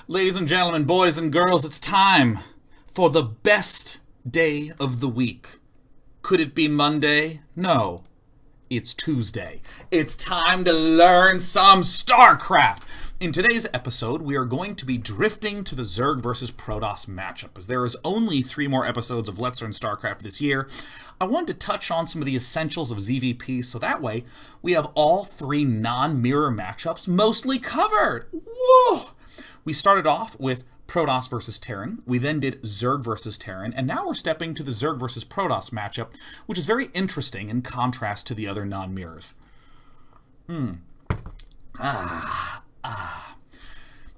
Ladies and gentlemen, boys and girls, it's time for the best day of the week. Could it be Monday? No, it's Tuesday. It's time to learn some StarCraft. In today's episode, we are going to be drifting to the Zerg versus Protoss matchup. As there is only 3 more episodes of Let's Learn StarCraft this year, I wanted to touch on some of the essentials of ZvP, so that way we have all 3 non-mirror matchups mostly covered. Whoa! We started off with Protoss versus Terran, we then did Zerg versus Terran, and now we're stepping to the Zerg versus Protoss matchup, which is very interesting in contrast to the other non-mirrors. Zerg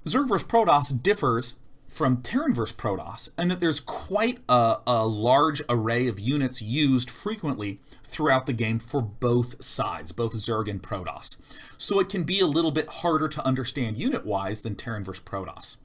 vs. Protoss differs from Terran vs. Protoss in that there's quite a large array of units used frequently throughout the game for both sides, both Zerg and Protoss. So it can be a little bit harder to understand unit-wise than Terran vs. Protoss.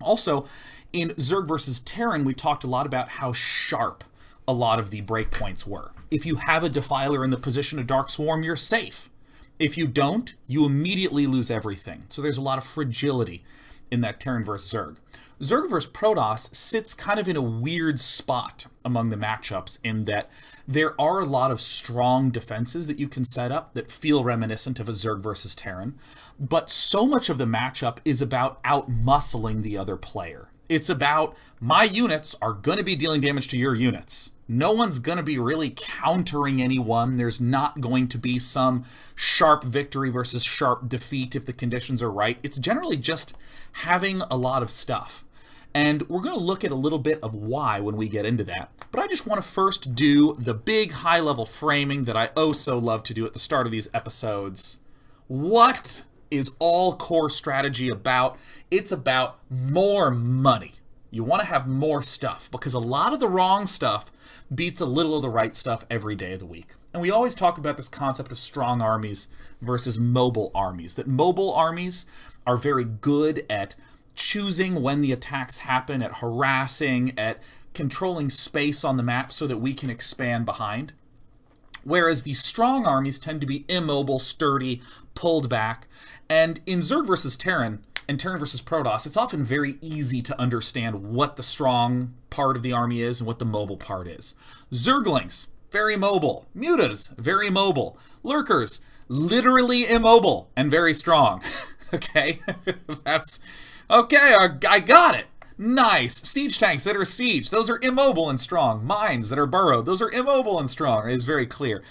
Also, in Zerg vs. Terran, we talked a lot about how sharp a lot of the breakpoints were. If you have a Defiler in the position of Dark Swarm, you're safe. If you don't, you immediately lose everything. So there's a lot of fragility in that Terran vs. Zerg. Zerg vs. Protoss sits kind of in a weird spot among the matchups in that there are a lot of strong defenses that you can set up that feel reminiscent of a Zerg vs. Terran, but so much of the matchup is about out-muscling the other player. It's about, my units are going to be dealing damage to your units. No one's going to be really countering anyone. There's not going to be some sharp victory versus sharp defeat if the conditions are right. It's generally just having a lot of stuff. And we're going to look at a little bit of why when we get into that. But I just want to first do the big high-level framing that I oh so love to do at the start of these episodes. What is all core strategy about? It's about more money. You want to have more stuff because a lot of the wrong stuff beats a little of the right stuff every day of the week. And we always talk about this concept of strong armies versus mobile armies, that mobile armies are very good at choosing when the attacks happen, at harassing, at controlling space on the map so that we can expand behind. Whereas the strong armies tend to be immobile, sturdy, pulled back. And in Zerg versus Terran, and Terran versus Protoss, it's often very easy to understand what the strong part of the army is and what the mobile part is. Zerglings, very mobile. Mutas, very mobile. Lurkers, literally immobile and very strong. Okay? That's... okay, I got it. Nice. Siege tanks that are siege, those are immobile and strong. Mines that are burrowed, those are immobile and strong. It is very clear.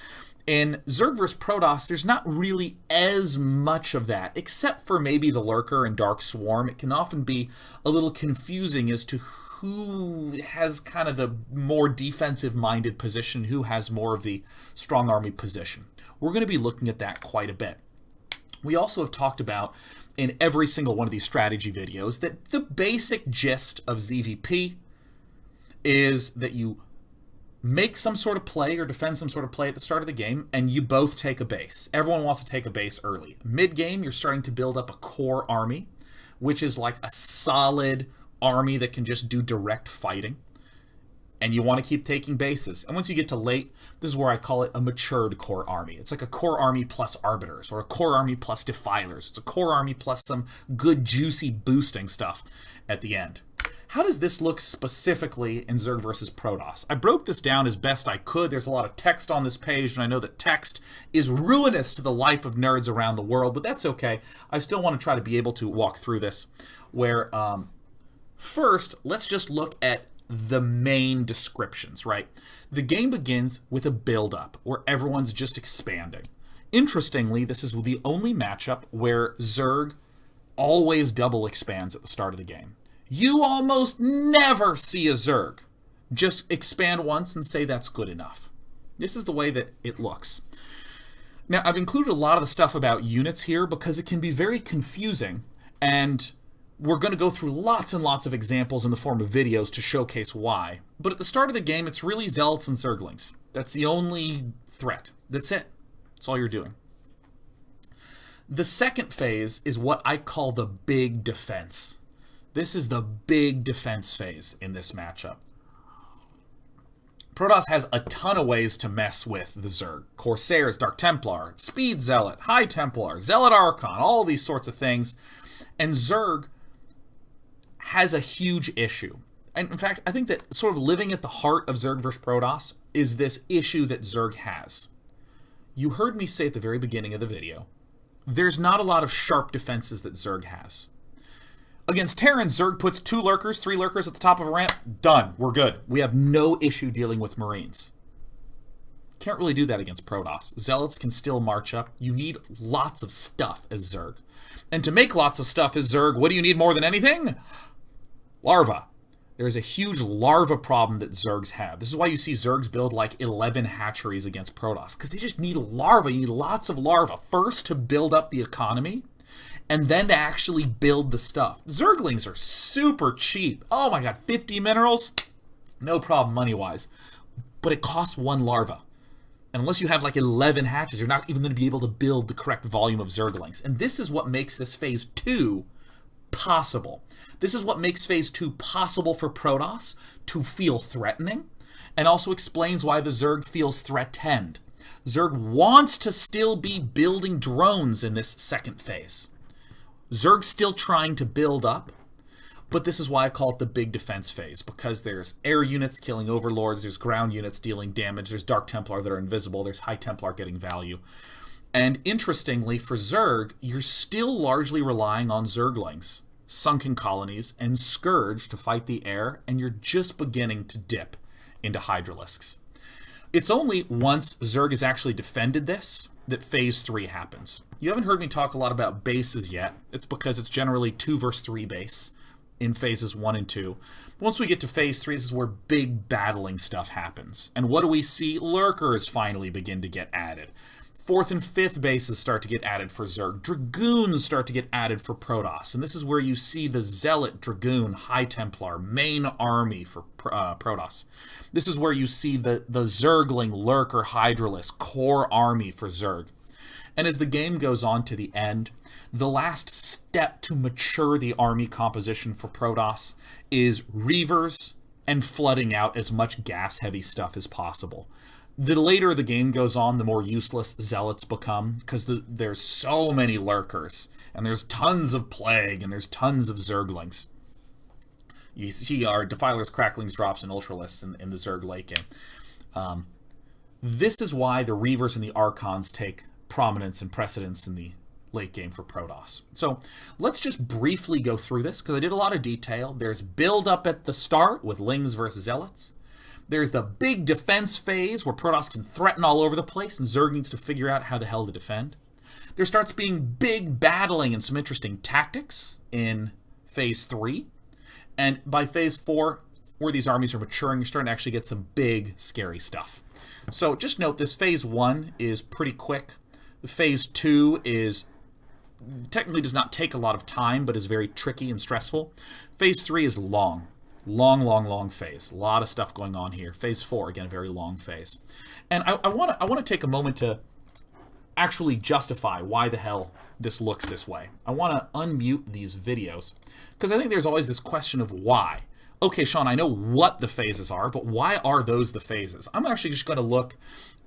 In Zerg vs. Protoss, there's not really as much of that, except for maybe the Lurker and Dark Swarm. It can often be a little confusing as to who has kind of the more defensive-minded position, who has more of the strong army position. We're going to be looking at that quite a bit. We also have talked about in every single one of these strategy videos that the basic gist of ZvP is that you make some sort of play or defend some sort of play at the start of the game, and you both take a base. Everyone wants to take a base early. Mid-game, you're starting to build up a core army, which is like a solid army that can just do direct fighting. And you want to keep taking bases. And once you get to late, this is where I call it a matured core army. It's like a core army plus arbiters, or a core army plus defilers. It's a core army plus some good juicy boosting stuff at the end. How does this look specifically in Zerg versus Protoss? I broke this down as best I could. There's a lot of text on this page, and I know that text is ruinous to the life of nerds around the world, but that's okay. I still want to try to be able to walk through this, where first, let's just look at the main descriptions, right? The game begins with a build-up, where everyone's just expanding. Interestingly, this is the only matchup where Zerg always double expands at the start of the game. You almost never see a Zerg just expand once and say that's good enough. This is the way that it looks. Now, I've included a lot of the stuff about units here because it can be very confusing, and we're going to go through lots and lots of examples in the form of videos to showcase why. But at the start of the game, it's really Zealots and Zerglings. That's the only threat. That's it. That's all you're doing. The second phase is what I call the big defense. This is the big defense phase in this matchup. Protoss has a ton of ways to mess with the Zerg. Corsairs, Dark Templar, Speed Zealot, High Templar, Zealot Archon, all these sorts of things. And Zerg has a huge issue. And in fact, I think that sort of living at the heart of Zerg versus Protoss is this issue that Zerg has. You heard me say at the very beginning of the video, there's not a lot of sharp defenses that Zerg has. Against Terran, Zerg puts 2 Lurkers, 3 Lurkers at the top of a ramp. Done. We're good. We have no issue dealing with Marines. Can't really do that against Protoss. Zealots can still march up. You need lots of stuff as Zerg. And to make lots of stuff as Zerg, what do you need more than anything? Larva. There's a huge larva problem that Zergs have. This is why you see Zergs build like 11 hatcheries against Protoss, because they just need larva. You need lots of larva. First to build up the economy, and then to actually build the stuff. Zerglings are super cheap. Oh my god, 50 minerals? No problem money-wise. But it costs 1 larva. And unless you have like 11 hatches, you're not even going to be able to build the correct volume of Zerglings. And this is what makes this Phase 2 possible. This is what makes Phase 2 possible for Protoss to feel threatening, and also explains why the Zerg feels threatened. Zerg wants to still be building drones in this second phase. Zerg's still trying to build up, but this is why I call it the big defense phase, because there's air units killing overlords, there's ground units dealing damage, there's Dark Templar that are invisible, there's High Templar getting value. And interestingly, for Zerg, you're still largely relying on Zerglings, Sunken Colonies, and Scourge to fight the air, and you're just beginning to dip into Hydralisks. It's only once Zerg has actually defended this that Phase 3 happens. You haven't heard me talk a lot about bases yet. It's because it's generally 2 versus 3 base in Phases 1 and 2. Once we get to Phase 3, this is where big battling stuff happens. And what do we see? Lurkers finally begin to get added. 4th and 5th bases start to get added for Zerg. Dragoons start to get added for Protoss. And this is where you see the Zealot, Dragoon, High Templar, main army for Protoss. This is where you see the Zergling, Lurker, Hydralisk, core army for Zerg. And as the game goes on to the end, the last step to mature the army composition for Protoss is Reavers and flooding out as much gas-heavy stuff as possible. The later the game goes on, the more useless Zealots become, because there's so many Lurkers, and there's tons of Plague, and there's tons of Zerglings. You see our Defilers, Cracklings, Drops, and Ultralisks in the Zerg late game. This is why the Reavers and the Archons take prominence and precedence in the late game for Protoss. So let's just briefly go through this, because I did a lot of detail. There's build up at the start with Lings versus Zealots. There's the big defense phase where Protoss can threaten all over the place and Zerg needs to figure out how the hell to defend. There starts being big battling and some interesting tactics in Phase 3. And by Phase 4, where these armies are maturing, you're starting to actually get some big, scary stuff. So just note this Phase 1 is pretty quick. The Phase 2 is technically does not take a lot of time, but is very tricky and stressful. Phase 3 is long. Long phase. A lot of stuff going on here. Phase 4, again, a very long phase. And I want to take a moment to actually justify why the hell this looks this way. I want to unmute these videos, because I think there's always this question of why. Okay, Sean, I know what the phases are, but why are those the phases? I'm actually just going to look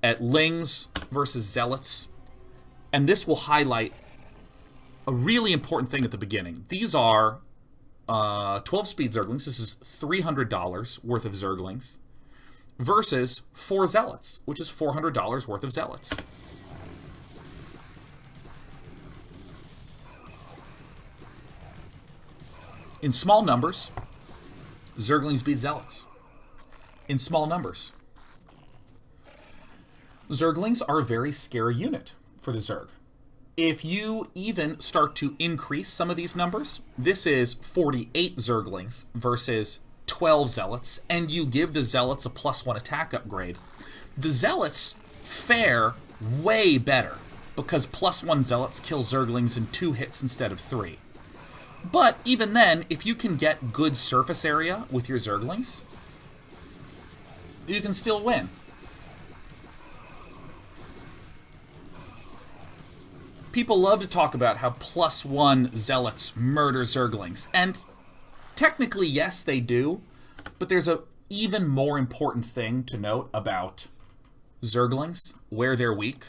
at Lings versus Zealots, and this will highlight a really important thing at the beginning. These are 12-speed Zerglings. This is $300 worth of Zerglings versus 4 Zealots, which is $400 worth of Zealots. In small numbers, Zerglings beat Zealots. In small numbers. Zerglings are a very scary unit for the Zerg. If you even start to increase some of these numbers, this is 48 Zerglings versus 12 Zealots, and you give the Zealots a +1 attack upgrade. The Zealots fare way better, because +1 Zealots kill Zerglings in 2 hits instead of 3. But even then, if you can get good surface area with your Zerglings, you can still win. People love to talk about how +1 Zealots murder Zerglings, and technically, yes, they do, but there's a even more important thing to note about Zerglings, where they're weak.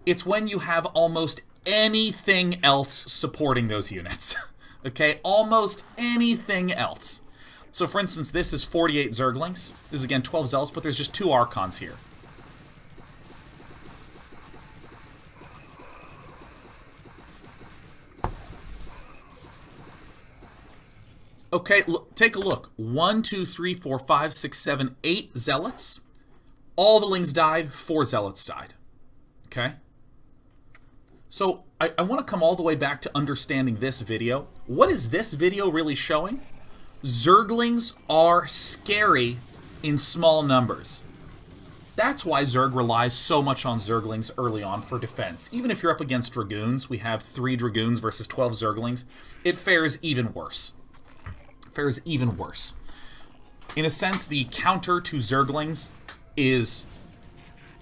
It's when you have almost anything else supporting those units. Okay, almost anything else. So for instance, this is 48 Zerglings. This is again 12 Zealots, but there's just 2 Archons here. Okay, look, take a look. 1, 2, 3, 4, 5, 6, 7, 8 Zealots. All the Lings died, 4 Zealots died. Okay? So, I want to come all the way back to understanding this video. What is this video really showing? Zerglings are scary in small numbers. That's why Zerg relies so much on Zerglings early on for defense. Even if you're up against Dragoons, we have 3 Dragoons versus 12 Zerglings, it fares even worse. Fares even worse. In a sense, the counter to Zerglings is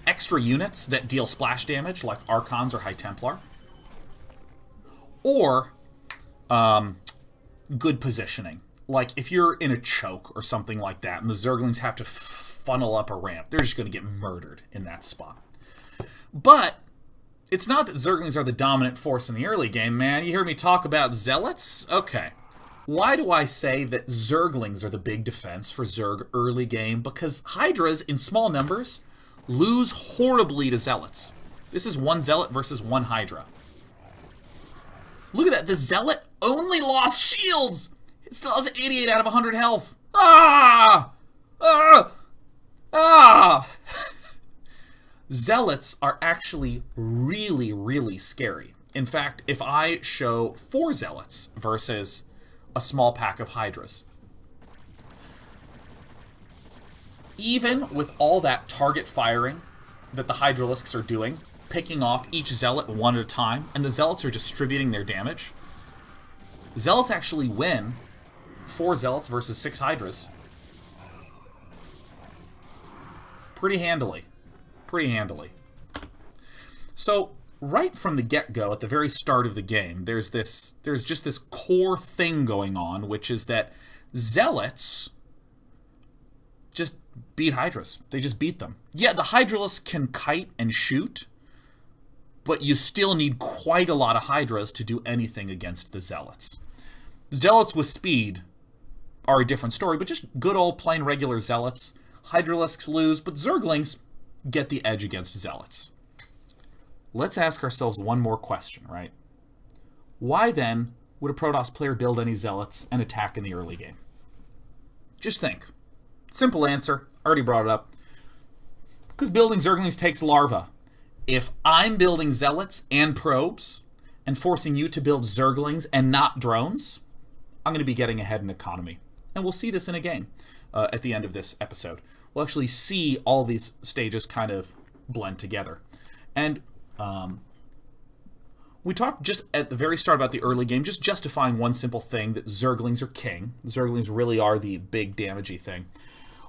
extra units that deal splash damage, like Archons or High Templar, or good positioning. Like if you're in a choke or something like that, and the Zerglings have to funnel up a ramp, they're just going to get murdered in that spot. But it's not that Zerglings are the dominant force in the early game, man. You hear me talk about Zealots? Okay. Why do I say that Zerglings are the big defense for Zerg early game? Because Hydras, in small numbers, lose horribly to Zealots. This is 1 Zealot versus 1 Hydra. Look at that. The Zealot only lost shields. It still has 88 out of 100 health. Ah! Ah! Ah! Zealots are actually really, really scary. In fact, if I show 4 Zealots versus a small pack of Hydras, even with all that target firing that the Hydralisks are doing, picking off each Zealot one at a time, and the Zealots are distributing their damage, Zealots actually win 4 Zealots versus 6 Hydras. Pretty handily. Pretty handily. So, right from the get-go, at the very start of the game, there's just this core thing going on, which is that Zealots just beat Hydras. They just beat them. Yeah, the Hydralisks can kite and shoot, but you still need quite a lot of Hydras to do anything against the Zealots. Zealots with speed are a different story, but just good old plain regular Zealots. Hydralisks lose, but Zerglings get the edge against Zealots. Let's ask ourselves one more question, right? Why then would a Protoss player build any Zealots and attack in the early game? Just think. Simple answer. Already brought it up. Because building Zerglings takes larva. If I'm building Zealots and probes and forcing you to build Zerglings and not drones, I'm going to be getting ahead in economy. And we'll see this in a game at the end of this episode. We'll actually see all these stages kind of blend together. And we talked just at the very start about the early game, just justifying one simple thing, that Zerglings are king. Zerglings really are the big damagey thing.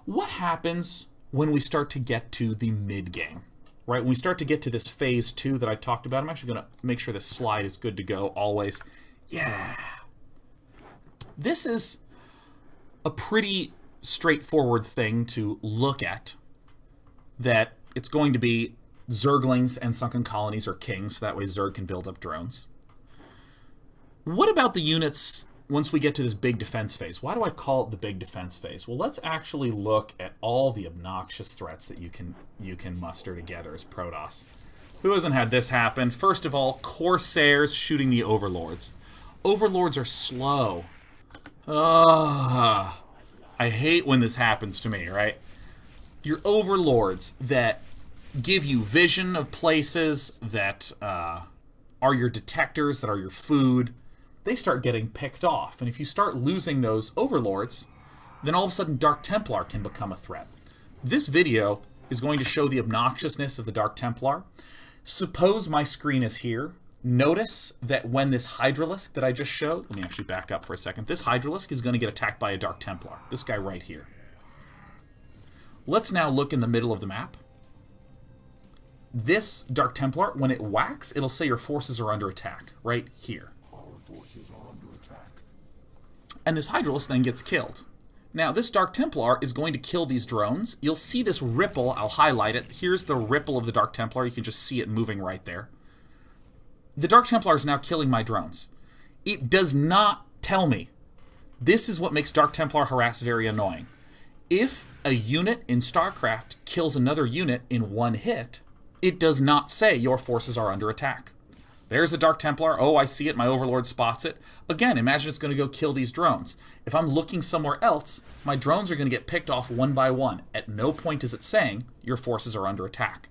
What happens when we start to get to the mid-game? Right, when we start to get to this phase 2 that I talked about, I'm actually going to make sure this slide is good to go always. Yeah. This is a pretty straightforward thing to look at, that it's going to be Zerglings and sunken colonies are kings, so that way Zerg can build up drones. What about the units once we get to this big defense phase? Why do I call it the big defense phase? Well, let's actually look at all the obnoxious threats that you can muster together as Protoss. Who hasn't had this happen? First of all, Corsairs shooting the Overlords. Overlords are slow. Ugh. I hate when this happens to me, right? Your Overlords that give you vision of places, that are your detectors, that are your food, they start getting picked off. And if you start losing those Overlords, then all of a sudden Dark Templar can become a threat. This video is going to show the obnoxiousness of the Dark Templar. Suppose my screen is here. Notice that when this Hydralisk that I just showed, let me actually back up for a second. This Hydralisk is going to get attacked by a Dark Templar. This guy right here. Let's now look in the middle of the map. This Dark Templar, when it whacks, it'll say your forces are under attack, right here. And this Hydralisk then gets killed. Now, this Dark Templar is going to kill these drones. You'll see this ripple. I'll highlight it. Here's the ripple of the Dark Templar. You can just see it moving right there. The Dark Templar is now killing my drones. It does not tell me, this is what makes Dark Templar harass very annoying. If a unit in StarCraft kills another unit in one hit, it does not say your forces are under attack. There's a Dark Templar. Oh, I see it. My Overlord spots it. Again, imagine it's going to go kill these drones. If I'm looking somewhere else, my drones are going to get picked off one by one. At no point is it saying your forces are under attack.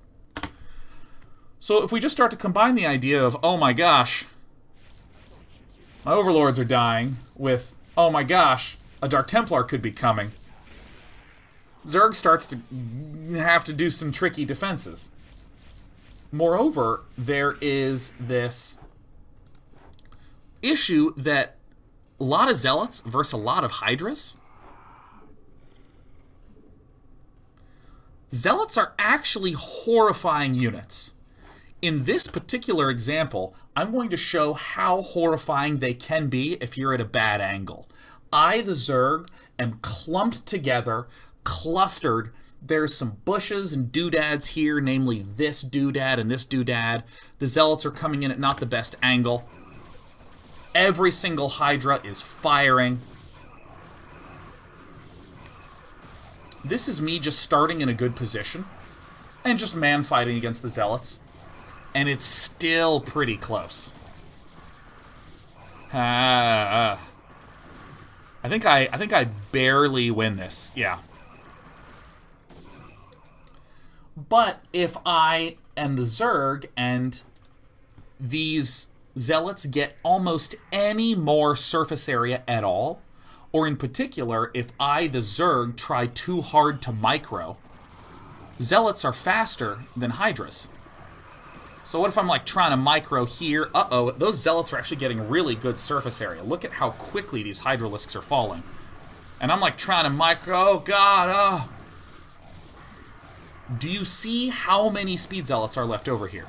So if we just start to combine the idea of, oh my gosh, my Overlords are dying, with, oh my gosh, a Dark Templar could be coming, Zerg starts to have to do some tricky defenses. Moreover, there is this issue that a lot of Zealots versus a lot of Hydras. Zealots are actually horrifying units. In this particular example, I'm going to show how horrifying they can be if you're at a bad angle. I, the Zerg, am clumped together, clustered. There's some bushes and doodads here, namely this doodad and this doodad. The Zealots are coming in at not the best angle. Every single Hydra is firing. This is me just starting in a good position and just man-fighting against the Zealots. And it's still pretty close. I think I barely win this. Yeah. But if I am the Zerg and these Zealots get almost any more surface area at all, or in particular, if I, the Zerg, try too hard to micro, Zealots are faster than Hydras. So what if I'm like trying to micro here? Uh-oh, those Zealots are actually getting really good surface area. Look at how quickly these Hydralisks are falling. And I'm like trying to micro, oh god, Do you see how many Speed Zealots are left over here?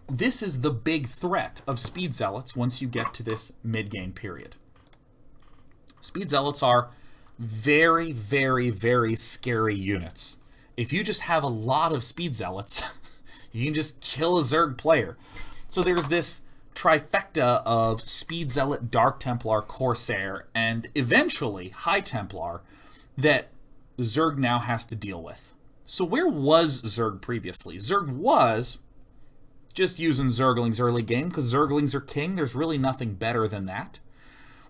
This is the big threat of Speed Zealots once you get to this mid-game period. Speed Zealots are very, very, very scary units. If you just have a lot of Speed Zealots, you can just kill a Zerg player. So there's this trifecta of Speed Zealot, Dark Templar, Corsair, and eventually High Templar that Zerg now has to deal with. So where was Zerg previously? Zerg was just using Zerglings early game, because Zerglings are king. There's really nothing better than that.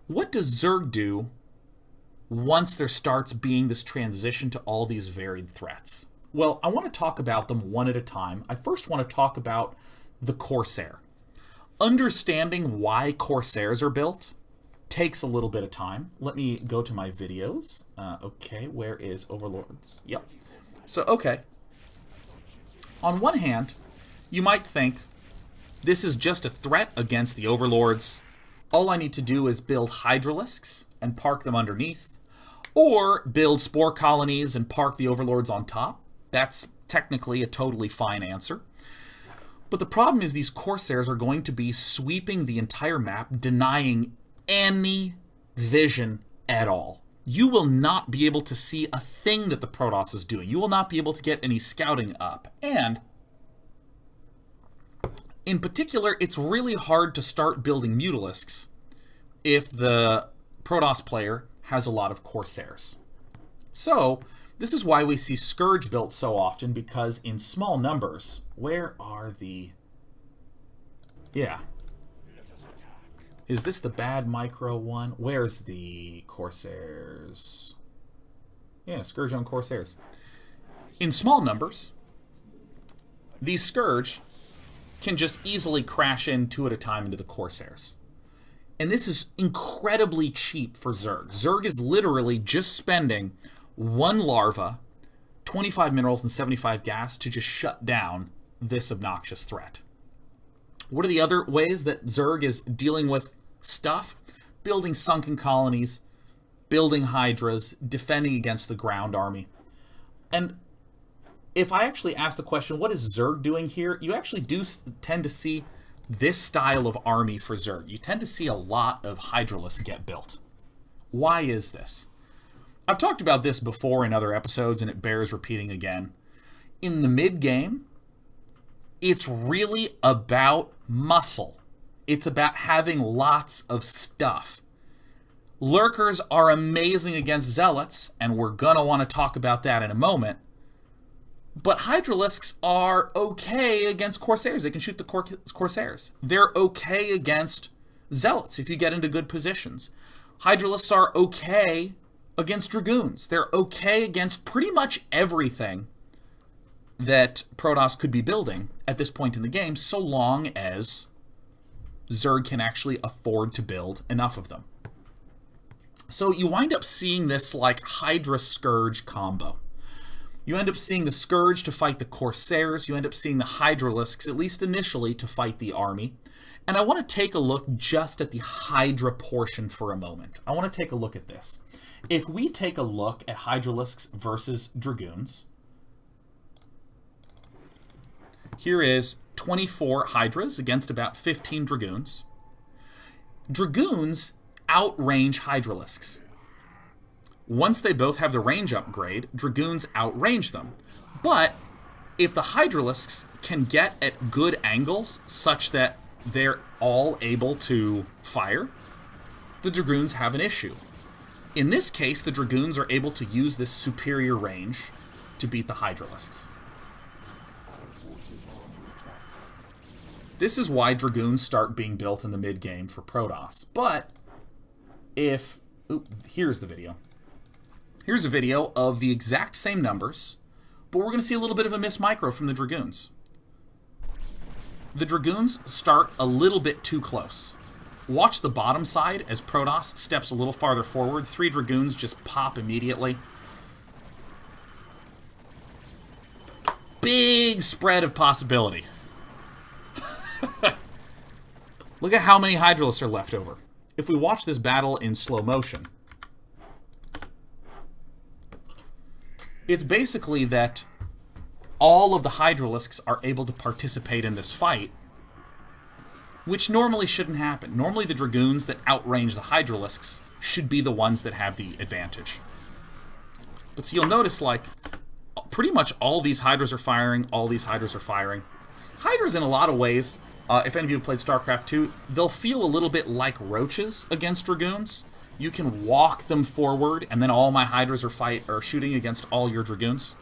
What does Zerg do once there starts being this transition to all these varied threats? Well, I want to talk about them one at a time. I first want to talk about the Corsair. Understanding why Corsairs are built takes a little bit of time. Let me go to my videos. Okay, where is Overlords? Yep. So, okay. On one hand, you might think, this is just a threat against the Overlords. All I need to do is build Hydralisks and park them underneath, or build Spore Colonies and park the Overlords on top. That's technically a totally fine answer. But the problem is these Corsairs are going to be sweeping the entire map, denying any vision at all. You will not be able to see a thing that the Protoss is doing. You will not be able to get any scouting up. And in particular, it's really hard to start building Mutalisks if the Protoss player has a lot of Corsairs. So this is why we see Scourge built so often, because in small numbers, where are the... Yeah. Is this the bad micro one? Where's the Corsairs? Yeah, Scourge on Corsairs. In small numbers, these Scourge can just easily crash in 2 at a time into the Corsairs. And this is incredibly cheap for Zerg. Zerg is literally just spending 1 larva, 25 minerals, and 75 gas to just shut down this obnoxious threat. What are the other ways that Zerg is dealing with stuff? Building sunken colonies, building Hydras, defending against the ground army. And if I actually ask the question, what is Zerg doing here? You actually do tend to see this style of army for Zerg. You tend to see a lot of Hydralisks get built. Why is this? I've talked about this before in other episodes, and it bears repeating again. In the mid-game, it's really about muscle. It's about having lots of stuff. Lurkers are amazing against Zealots, and we're going to want to talk about that in a moment. But Hydralisks are okay against Corsairs. They can shoot the Corsairs. They're okay against Zealots if you get into good positions. Hydralisks are okay against Dragoons. They're okay against pretty much everything that Protoss could be building at this point in the game, so long as Zerg can actually afford to build enough of them. So you wind up seeing this like Hydra-Scourge combo. You end up seeing the Scourge to fight the Corsairs. You end up seeing the Hydralisks, at least initially, to fight the army. And I want to take a look just at the Hydra portion for a moment. I want to take a look at this. If we take a look at Hydralisks versus Dragoons, here is 24 Hydras against about 15 Dragoons. Dragoons outrange Hydralisks. Once they both have the range upgrade, Dragoons outrange them. But if the Hydralisks can get at good angles such that they're all able to fire, the Dragoons have an issue. In this case, the Dragoons are able to use this superior range to beat the Hydralisks. This is why Dragoons start being built in the mid-game for Protoss. But if... here's the video. Here's a video of the exact same numbers, but we're going to see a little bit of a miss micro from the Dragoons. The Dragoons start a little bit too close. Watch the bottom side as Protoss steps a little farther forward. 3 Dragoons just pop immediately. Big spread of possibility. Look at how many Hydralisks are left over. If we watch this battle in slow motion, it's basically that all of the Hydralisks are able to participate in this fight, which normally shouldn't happen. Normally the Dragoons that outrange the Hydralisks should be the ones that have the advantage. But so you'll notice, like, pretty much all these Hydras are firing, all these Hydras are firing. Hydras, in a lot of ways, if any of you have played StarCraft 2, they'll feel a little bit like roaches against Dragoons. You can walk them forward, and then all my Hydras are shooting against all your Dragoons.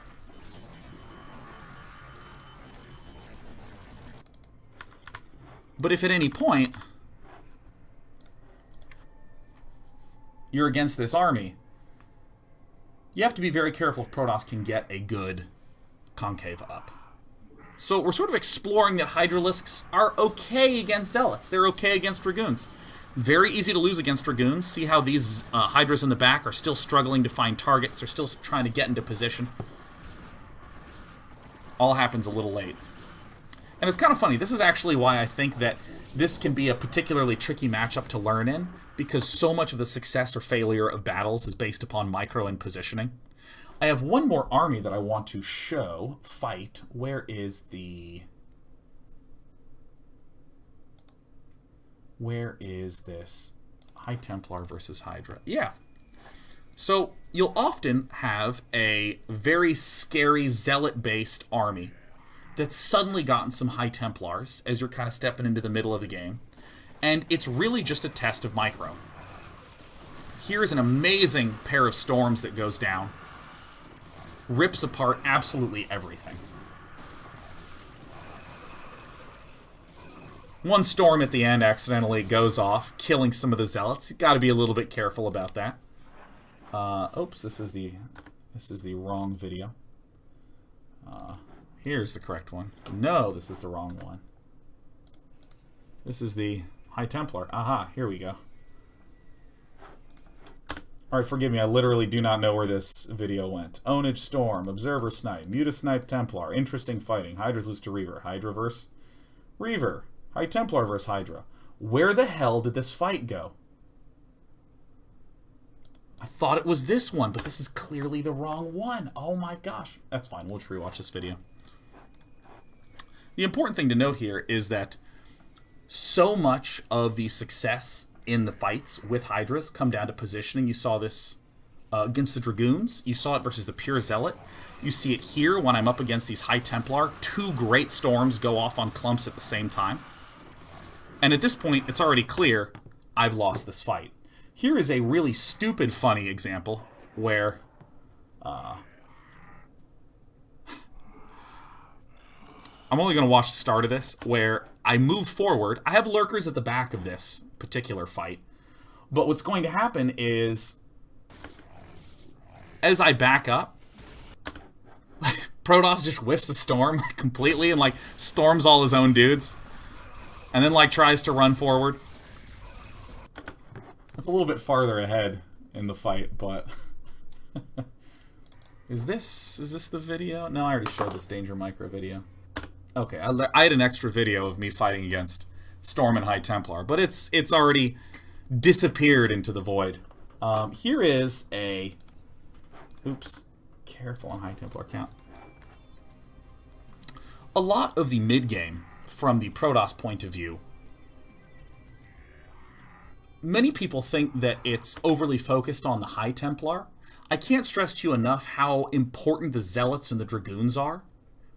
But if at any point you're against this army, you have to be very careful if Protoss can get a good concave up. So we're sort of exploring that Hydralisks are okay against Zealots. They're okay against Dragoons. Very easy to lose against Dragoons. See how these Hydras in the back are still struggling to find targets. They're still trying to get into position. All happens a little late. And it's kind of funny. This is actually why I think that this can be a particularly tricky matchup to learn in, because so much of the success or failure of battles is based upon micro and positioning. I have one more army that I want to show fight. Where is the... Where is this? High Templar versus Hydra. Yeah. So you'll often have a very scary Zealot-based army that's suddenly gotten some High Templars as you're kind of stepping into the middle of the game. And it's really just a test of micro. Here's an amazing pair of storms that goes down. Rips apart absolutely everything. One storm at the end accidentally goes off, killing some of the Zealots. You got to be a little bit careful about that. Oops, this is the wrong video. Here's the correct one. No, this is the wrong one. This is the High Templar. Aha, here we go. Alright, forgive me, I literally do not know where this video went. Ownage Storm, Observer Snipe, Muta Snipe Templar, Interesting Fighting, Hydra's lose to Reaver, Hydra versus Reaver, High Templar versus Hydra. Where the hell did this fight go? I thought it was this one, but this is clearly the wrong one. Oh my gosh. That's fine, we'll just rewatch this video. The important thing to note here is that so much of the success in the fights with Hydras come down to positioning. You saw this against the Dragoons. You saw it versus the pure Zealot. You see it here when I'm up against these High Templar. 2 great storms go off on clumps at the same time. And at this point, it's already clear I've lost this fight. Here is a really stupid, funny example where I'm only going to watch the start of this, where I move forward. I have lurkers at the back of this particular fight. But what's going to happen is, as I back up, Protoss just whiffs the storm completely and, like, storms all his own dudes. And then, like, tries to run forward. That's a little bit farther ahead in the fight, but... Is this the video? No, I already showed this Danger Micro video. Okay, I had an extra video of me fighting against Storm and High Templar, but it's already disappeared into the void. Here is a... Oops. Careful on High Templar count. A lot of the mid-game, from the Protoss point of view, many people think that it's overly focused on the High Templar. I can't stress to you enough how important the Zealots and the Dragoons are,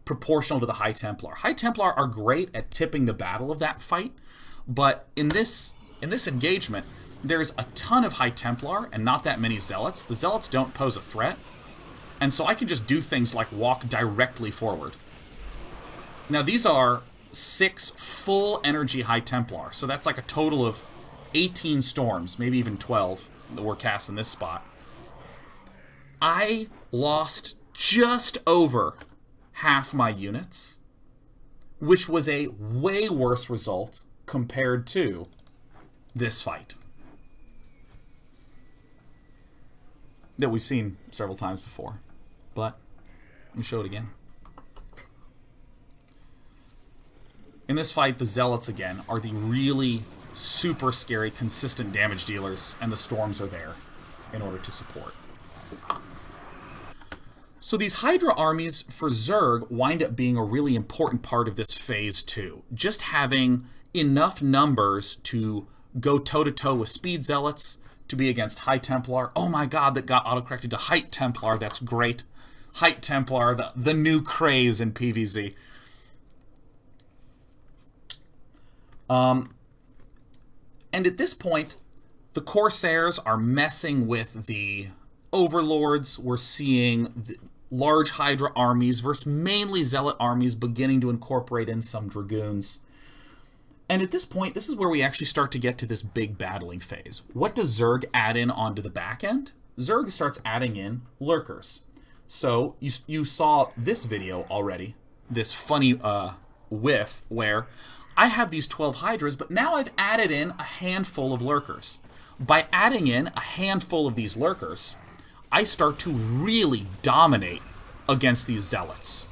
proportional to the High Templar. High Templar are great at tipping the battle of that fight, but in this engagement, there's a ton of High Templar and not that many Zealots. The Zealots don't pose a threat, and so I can just do things like walk directly forward. Now, these are 6 full energy High Templar, so that's like a total of 18 storms, maybe even 12 that were cast in this spot. I lost just over half my units, which was a way worse result compared to this fight that we've seen several times before. But let me show it again. In this fight, the Zealots, again, are the really super scary, consistent damage dealers, and the Storms are there in order to support. So these Hydra armies for Zerg wind up being a really important part of this phase 2. Just having enough numbers to go toe-to-toe with Speed Zealots, to be against High Templar. Oh my god, that got autocorrected to Height Templar. That's great. Height Templar, the new craze in PvZ. And at this point, the Corsairs are messing with the Overlords. We're seeing the large Hydra armies versus mainly Zealot armies beginning to incorporate in some Dragoons. And at this point, this is where we actually start to get to this big battling phase. What does Zerg add in onto the back end? Zerg starts adding in Lurkers. So you saw this video already, this funny whiff where I have these 12 Hydras, but now I've added in a handful of Lurkers. By adding in a handful of these Lurkers, I start to really dominate against these Zealots.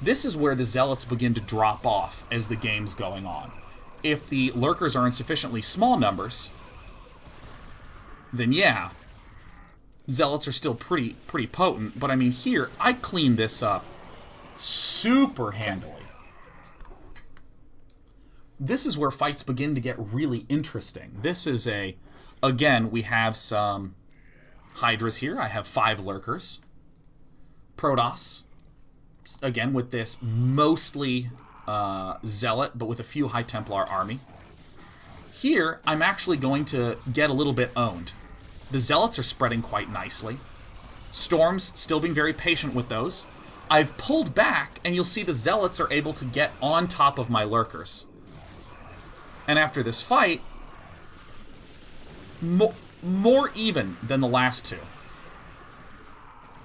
This is where the Zealots begin to drop off as the game's going on. If the Lurkers are in sufficiently small numbers, then yeah, Zealots are still pretty potent. But I mean, here, I cleaned this up super handily. This is where fights begin to get really interesting. This is again, we have some Hydras here. I have 5 Lurkers. Protoss, again, with this mostly Zealot, but with a few High Templar army. Here, I'm actually going to get a little bit owned. The Zealots are spreading quite nicely. Storms, still being very patient with those. I've pulled back, and you'll see the Zealots are able to get on top of my Lurkers. And after this fight, more even than the last two.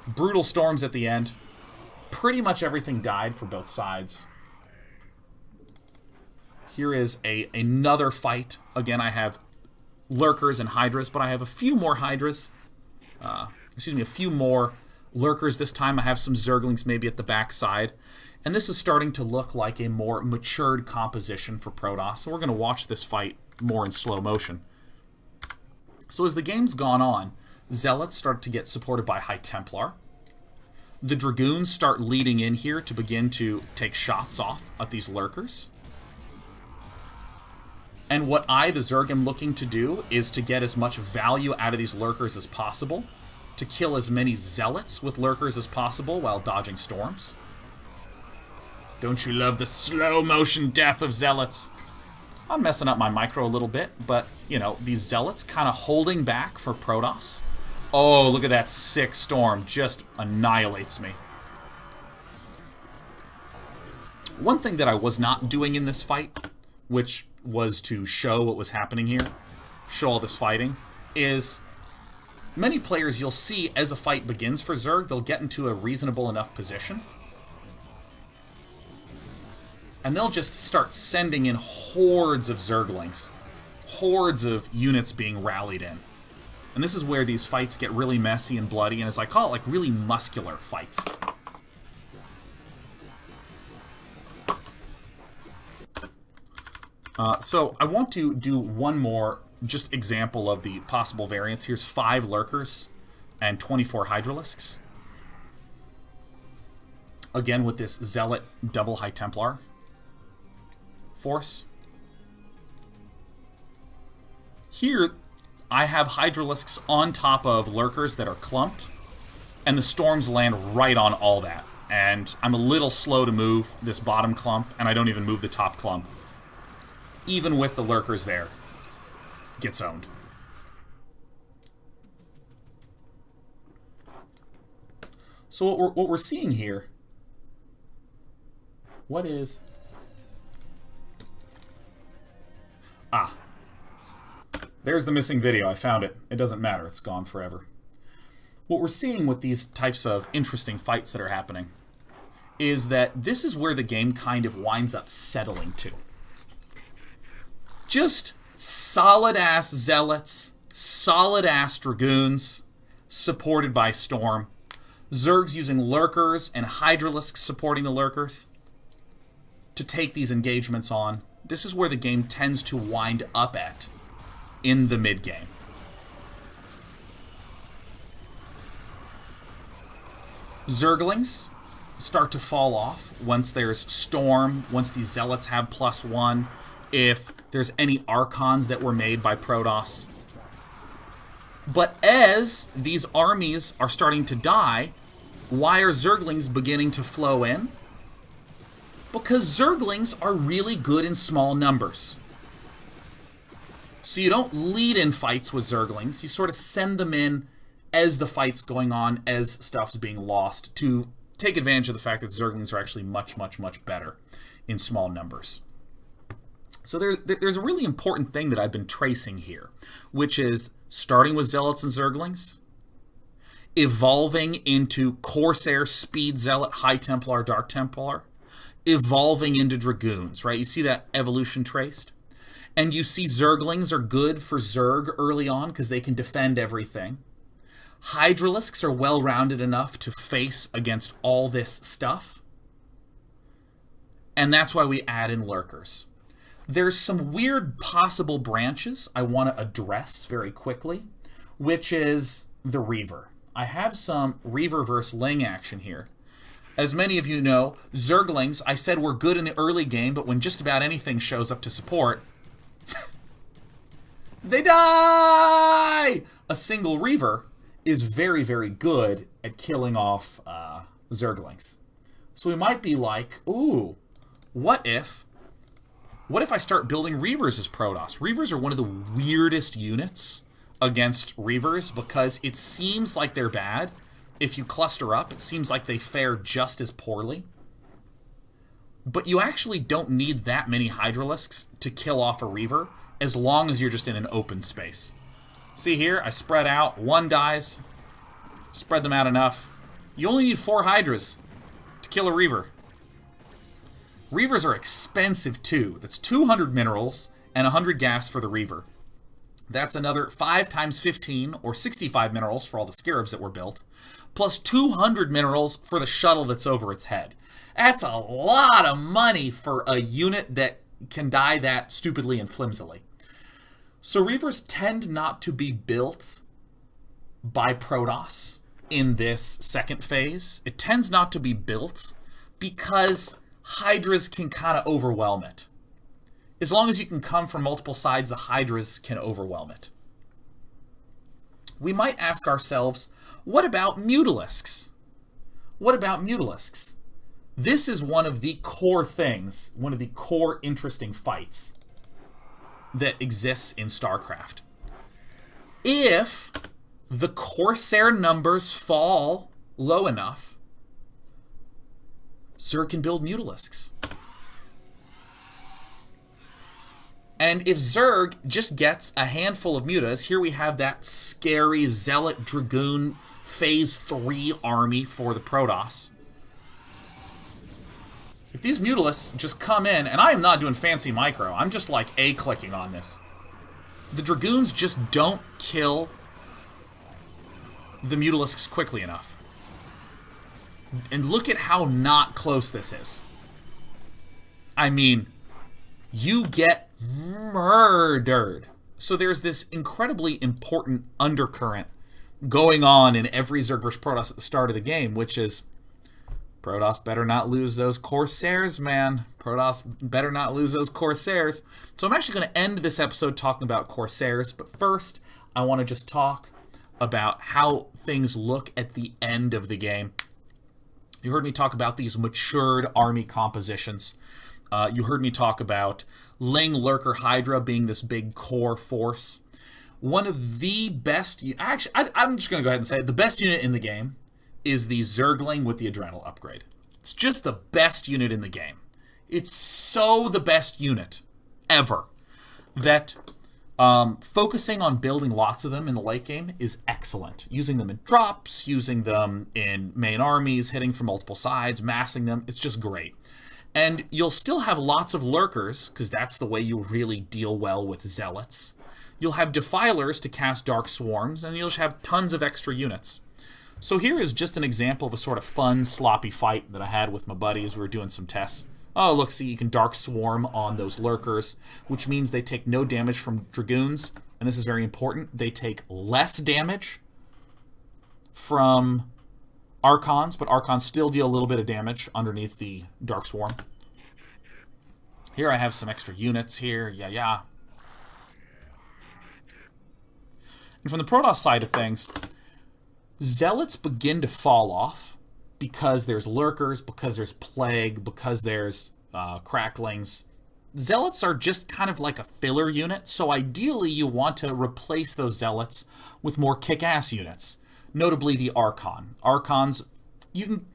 Brutal storms at the end. Pretty much everything died for both sides. Here is another fight. Again, I have Lurkers and Hydras, but I have a few more Hydras. A few more Lurkers this time. I have some Zerglings maybe at the back side. And this is starting to look like a more matured composition for Protoss. So we're going to watch this fight more in slow motion. So as the game's gone on, Zealots start to get supported by High Templar. The Dragoons start leading in here to begin to take shots off at these Lurkers. And what I, the Zerg, am looking to do is to get as much value out of these Lurkers as possible, to kill as many Zealots with Lurkers as possible while dodging storms. Don't you love the slow motion death of Zealots? I'm messing up my micro a little bit, but, you know, these Zealots kind of holding back for Protoss. Oh, look at that sick storm. Just annihilates me. One thing that I was not doing in this fight, which was to show what was happening here, show all this fighting, is many players you'll see as a fight begins for Zerg, they'll get into a reasonable enough position, and they'll just start sending in hordes of Zerglings. Hordes of units being rallied in. And this is where these fights get really messy and bloody, and as I call it, like really muscular fights. So I want to do one more just example of the possible variants. Here's 5 Lurkers and 24 Hydralisks. Again with this Zealot double High Templar force. Here I have Hydralisks on top of Lurkers that are clumped, and the storms land right on all that. And I'm a little slow to move this bottom clump, and I don't even move the top clump. Even with the Lurkers there, gets owned. So what we're seeing here, what is... Ah. There's the missing video. I found it. It doesn't matter. It's gone forever. What we're seeing with these types of interesting fights that are happening is that this is where the game kind of winds up settling to. Just solid-ass Zealots, solid-ass Dragoons, supported by Storm. Zergs using Lurkers and Hydralisks supporting the Lurkers to take these engagements on. This is where the game tends to wind up at in the mid-game. Zerglings start to fall off once there's Storm, once these Zealots have +1, if there's any Archons that were made by Protoss. But as these armies are starting to die, why are Zerglings beginning to flow in? Because Zerglings are really good in small numbers. So you don't lead in fights with Zerglings, you sort of send them in as the fight's going on, as stuff's being lost, to take advantage of the fact that Zerglings are actually much, much, much better in small numbers. So there's a really important thing that I've been tracing here, which is starting with Zealots and Zerglings, evolving into Corsair, Speed Zealot, High Templar, Dark Templar, evolving into Dragoons, right? You see that evolution traced? And you see Zerglings are good for Zerg early on because they can defend everything. Hydralisks are well-rounded enough to face against all this stuff. And that's why we add in Lurkers. There's some weird possible branches I want to address very quickly, which is the Reaver. I have some Reaver versus Ling action here. As many of you know, Zerglings, I said were good in the early game, but when just about anything shows up to support, they die! A single Reaver is very, very good at killing off Zerglings. So we might be like, ooh, what if I start building Reavers as Protoss? Reavers are one of the weirdest units against Reavers because it seems like they're bad. If you cluster up, it seems like they fare just as poorly. But you actually don't need that many Hydralisks to kill off a Reaver as long as you're just in an open space. See here, I spread out, 1 dies, spread them out enough. You only need 4 Hydras to kill a Reaver. Reavers are expensive too. That's 200 minerals and 100 gas for the Reaver. That's another 5 times 15, or 65 minerals for all the scarabs that were built, plus 200 minerals for the shuttle that's over its head. That's a lot of money for a unit that can die that stupidly and flimsily. So Reavers tend not to be built by Protoss in this second phase. It tends not to be built because Hydras can kind of overwhelm it. As long as you can come from multiple sides, the Hydras can overwhelm it. We might ask ourselves, what about Mutalisks? What about Mutalisks? This is one of the core things, one of the core interesting fights that exists in StarCraft. If the Corsair numbers fall low enough, Zerg can build Mutalisks. And if Zerg just gets a handful of mutas, here we have that scary Zealot Dragoon Phase 3 army for the Protoss. If these Mutalisks just come in, and I am not doing fancy micro, I'm just like A-clicking on this. The Dragoons just don't kill the Mutalisks quickly enough. And look at how not close this is. I mean, you get murdered. So there's this incredibly important undercurrent going on in every Zerg vs. Protoss at the start of the game, which is Protoss better not lose those Corsairs, man. Protoss better not lose those Corsairs. So I'm actually going to end this episode talking about Corsairs, but first I want to just talk about how things look at the end of the game. You heard me talk about these matured army compositions. You heard me talk about Ling, Lurker, Hydra being this big core force. One of the best... Actually, I'm just going to go ahead and say it. The best unit in the game is the Zergling with the Adrenal upgrade. It's just the best unit in the game. It's so the best unit ever that focusing on building lots of them in the late game is excellent. Using them in drops, using them in main armies, hitting from multiple sides, massing them, it's just great. And you'll still have lots of Lurkers, because that's the way you really deal well with Zealots. You'll have Defilers to cast Dark Swarms, and you'll have tons of extra units. So here is just an example of a sort of fun, sloppy fight that I had with my buddy as we were doing some tests. Oh, look, see, you can Dark Swarm on those Lurkers, which means they take no damage from Dragoons, and this is very important. They take less damage from Archons, but Archons still deal a little bit of damage underneath the Dark Swarm. Here I have some extra units here, yeah. And from the Protoss side of things, Zealots begin to fall off because there's Lurkers, because there's Plague, because there's Cracklings. Zealots are just kind of like a filler unit, so ideally you want to replace those Zealots with more kick-ass units, notably the Archon. Archons, you can...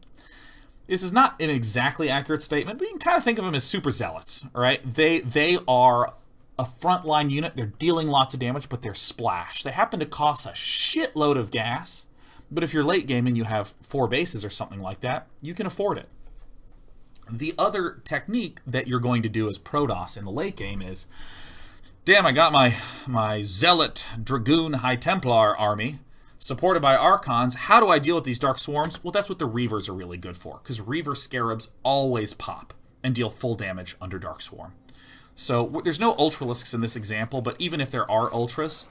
This is not an exactly accurate statement, but you can kind of think of them as super Zealots, all right? They are a frontline unit. They're dealing lots of damage, but they're splash. They happen to cost a shitload of gas, but if you're late game and you have 4 bases or something like that, you can afford it. The other technique that you're going to do as Protoss in the late game is, damn, I got my Zealot Dragoon High Templar army supported by Archons. How do I deal with these Dark Swarms? Well, that's what the Reavers are really good for, because Reaver Scarabs always pop and deal full damage under Dark Swarm. So there's no Ultralisks in this example, but even if there are Ultras,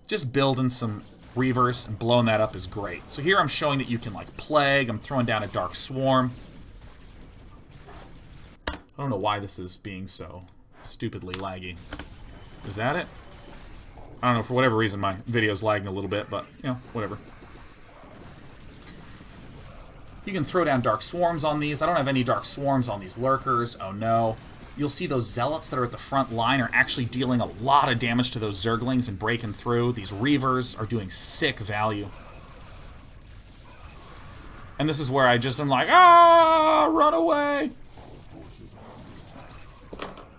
just building some Reavers and blowing that up is great. So here I'm showing that you can, like, Plague. I'm throwing down a Dark Swarm. I don't know why this is being so stupidly laggy. Is that it? I don't know, for whatever reason my video's lagging a little bit, but, you know, whatever. You can throw down Dark Swarms on these. I don't have any Dark Swarms on these Lurkers. Oh no. You'll see those Zealots that are at the front line are actually dealing a lot of damage to those Zerglings and breaking through. These Reavers are doing sick value. And this is where I just am like, run away!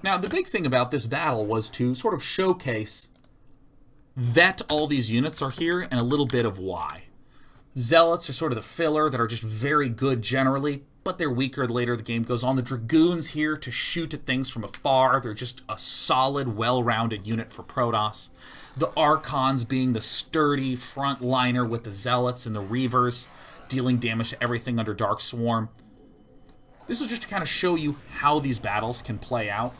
Now, the big thing about this battle was to sort of showcase that all these units are here and a little bit of why. Zealots are sort of the filler that are just very good generally, but they're weaker the later the game goes on. The Dragoons here to shoot at things from afar. They're just a solid, well-rounded unit for Protoss. The Archons being the sturdy frontliner with the Zealots and the Reavers dealing damage to everything under Dark Swarm. This was just to kind of show you how these battles can play out.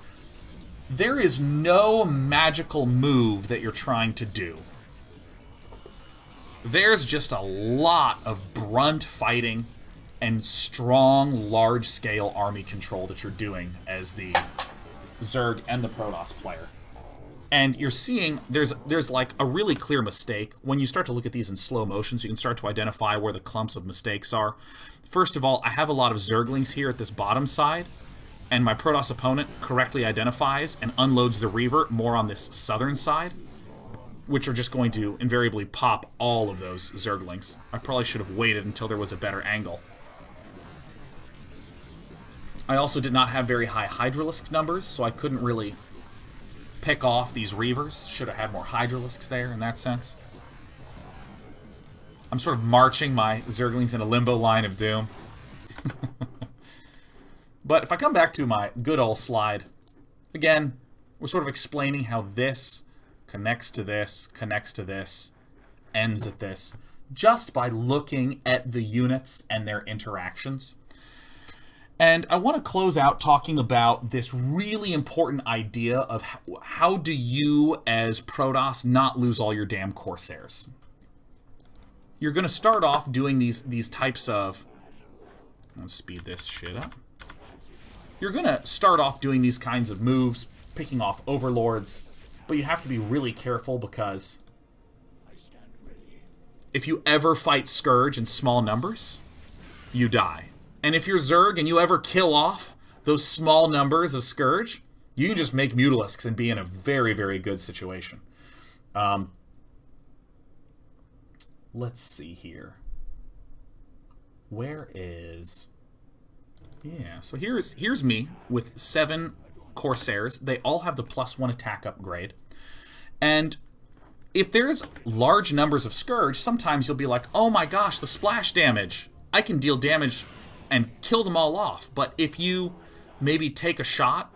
There is no magical move that you're trying to do. There's just a lot of brunt fighting and strong, large-scale army control that you're doing as the Zerg and the Protoss player. And you're seeing there's like a really clear mistake. When you start to look at these in slow motion, so you can start to identify where the clumps of mistakes are. First of all, I have a lot of Zerglings here at this bottom side. and my Protoss opponent correctly identifies and unloads the Reaver more on this southern side, which are just going to invariably pop all of those Zerglings. I probably should have waited until there was a better angle. I also did not have very high Hydralisk numbers, so I couldn't really pick off these Reavers. Should have had more Hydralisks there in that sense. I'm sort of marching my Zerglings in a limbo line of doom. But if I come back to my good old slide, again, we're sort of explaining how this connects to this, ends at this, just by looking at the units and their interactions. And I want to close out talking about this really important idea of how do you, as Protoss, not lose all your damn Corsairs. You're going to start off doing these types of... Let's speed this shit up. You're going to start off doing these kinds of moves, picking off Overlords, but you have to be really careful because if you ever fight Scourge in small numbers, you die. And if you're Zerg and you ever kill off those small numbers of Scourge, you can just make Mutalisks and be in a very, very good situation. Let's see here. Where is... Yeah, so here's me with 7 Corsairs. They all have the +1 attack upgrade. And if there's large numbers of Scourge, sometimes you'll be like, oh my gosh, the splash damage. I can deal damage and kill them all off. But if you maybe take a shot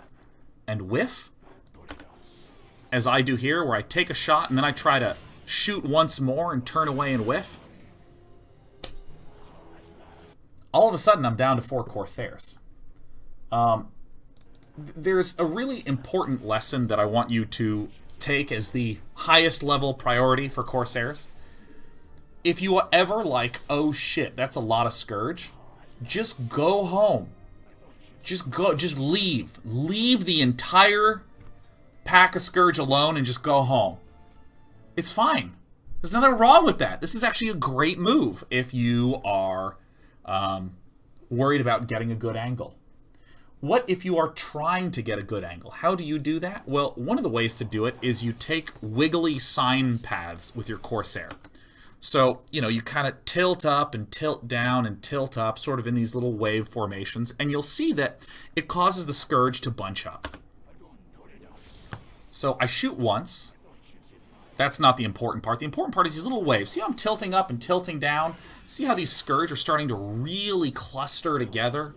and whiff, as I do here, where I take a shot and then I try to shoot once more and turn away and whiff, all of a sudden I'm down to 4 Corsairs. There's a really important lesson that I want you to take as the highest level priority for Corsairs. If you are ever like, oh shit, that's a lot of Scourge, just go home. Just leave. Leave the entire pack of Scourge alone and just go home. It's fine. There's nothing wrong with that. This is actually a great move if you are worried about getting a good angle. What if you are trying to get a good angle? How do you do that? Well, one of the ways to do it is you take wiggly sign paths with your Corsair. So, you kind of tilt up and tilt down and tilt up, sort of in these little wave formations, and you'll see that it causes the Scourge to bunch up. So I shoot once. That's not the important part. The important part is these little waves. See how I'm tilting up and tilting down? See how these Scourge are starting to really cluster together?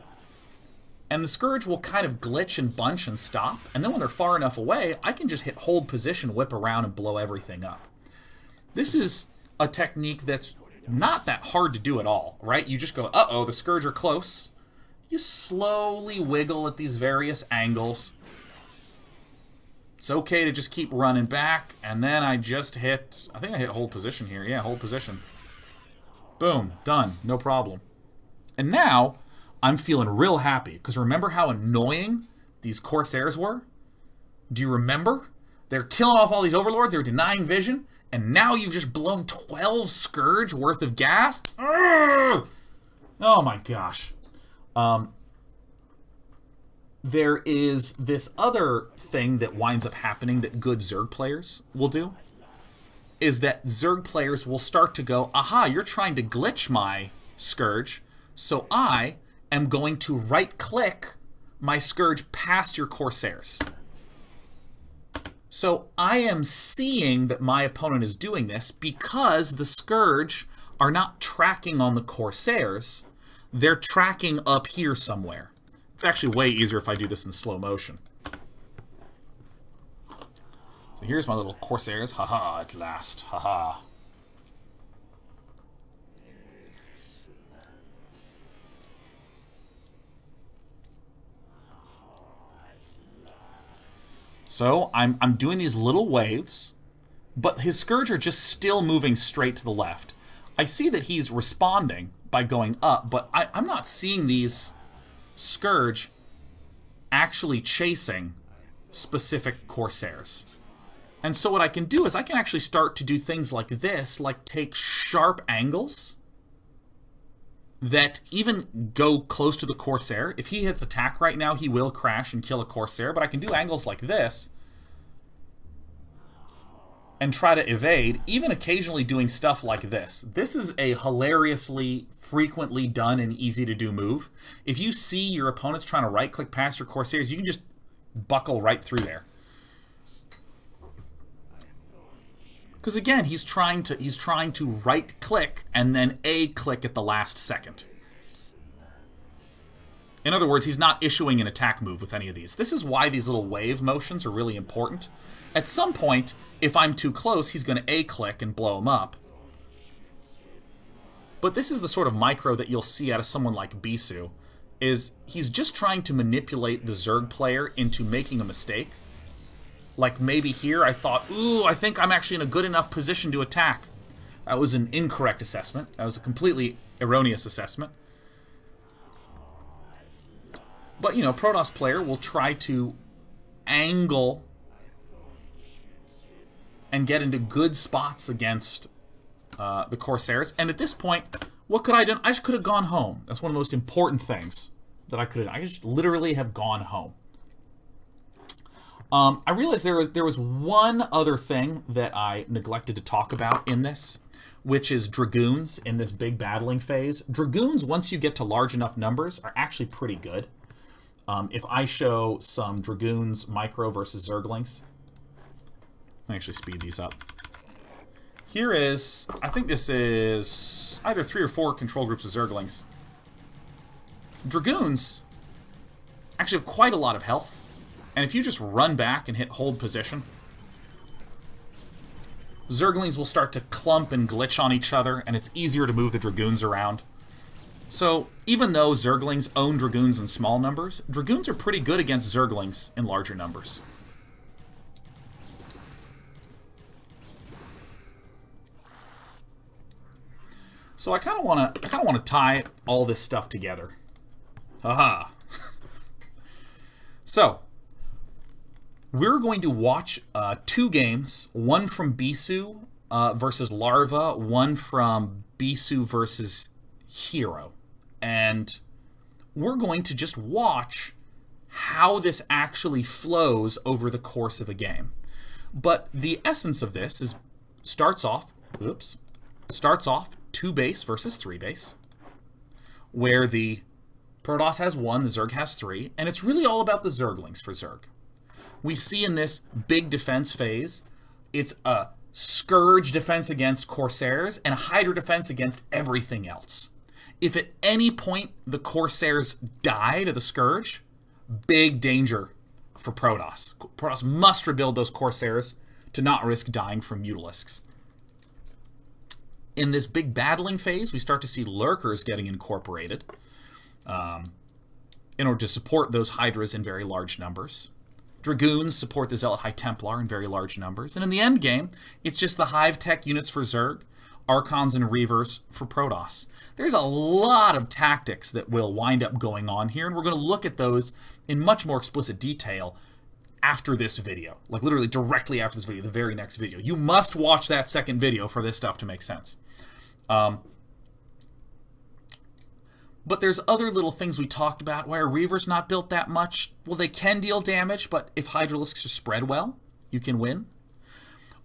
And the Scourge will kind of glitch and bunch and stop. And then when they're far enough away, I can just hit hold position, whip around, and blow everything up. This is a technique that's not that hard to do at all, right? You just go, uh-oh, the Scourge are close. You slowly wiggle at these various angles. It's okay to just keep running back, and then I just hit... I think I hit hold position here. Yeah, hold position. Boom. Done. No problem. And now, I'm feeling real happy, because remember how annoying these Corsairs were? Do you remember? They're killing off all these Overlords, they were denying vision, and now you've just blown 12 Scourge worth of gas? Urgh! Oh my gosh. There is this other thing that winds up happening that good Zerg players will do, is that Zerg players will start to go, aha, you're trying to glitch my Scourge, so I am going to right-click my Scourge past your Corsairs. So I am seeing that my opponent is doing this because the Scourge are not tracking on the Corsairs, they're tracking up here somewhere. It's actually way easier if I do this in slow motion. So here's my little Corsairs. Haha, at last. Haha. So I'm doing these little waves, but his Scourge are just still moving straight to the left. I see that he's responding by going up, but I'm not seeing these Scourge actually chasing specific Corsairs. And so what I can do is I can actually start to do things like this, like take sharp angles that even go close to the Corsair. If he hits attack right now, he will crash and kill a Corsair, but I can do angles like this and try to evade, even occasionally doing stuff like this. This is a hilariously frequently done and easy to do move. If you see your opponent's trying to right-click past your Corsairs, you can just buckle right through there. Because again, he's trying to right-click and then A-click at the last second. In other words, he's not issuing an attack move with any of these. This is why these little wave motions are really important. At some point, if I'm too close, he's going to A-click and blow him up. But this is the sort of micro that you'll see out of someone like Bisu, is he's just trying to manipulate the Zerg player into making a mistake. Like maybe here I thought, ooh, I think I'm actually in a good enough position to attack. That was an incorrect assessment. That was a completely erroneous assessment. But, you know, Protoss player will try to angle and get into good spots against the Corsairs. And at this point, what could I have done? I just could have gone home. That's one of the most important things that I could have done. I could just literally have gone home. I realized there was one other thing that I neglected to talk about in this, which is Dragoons in this big battling phase. Dragoons, once you get to large enough numbers, are actually pretty good. If I show some Dragoons micro versus Zerglings, let me actually speed these up. Here is, I think this is either 3 or 4 control groups of Zerglings. Dragoons actually have quite a lot of health. And if you just run back and hit hold position, Zerglings will start to clump and glitch on each other, and it's easier to move the Dragoons around. So, even though Zerglings own Dragoons in small numbers, Dragoons are pretty good against Zerglings in larger numbers. So I kind of want to tie all this stuff together. Haha. So, we're going to watch 2 games, one from Bisu versus Larva, one from Bisu versus Hero. And we're going to just watch how this actually flows over the course of a game. But the essence of this is starts off 2 base versus 3 base, where the Protoss has 1, the Zerg has 3, and it's really all about the Zerglings for Zerg. We see in this big defense phase, it's a Scourge defense against Corsairs and a Hydra defense against everything else. If at any point the Corsairs die to the Scourge, big danger for Protoss. Protoss must rebuild those Corsairs to not risk dying from Mutalisks. In this big battling phase, we start to see Lurkers getting incorporated in order to support those Hydras in very large numbers. Dragoons support the Zealot High Templar in very large numbers. And in the end game, it's just the Hive Tech units for Zerg, Archons and Reavers for Protoss. There's a lot of tactics that will wind up going on here, and we're going to look at those in much more explicit detail after this video. Like literally directly after this video, the very next video. You must watch that second video for this stuff to make sense. But there's other little things we talked about. Why are Reavers not built that much? Well, they can deal damage, but if Hydralisks are spread well, you can win.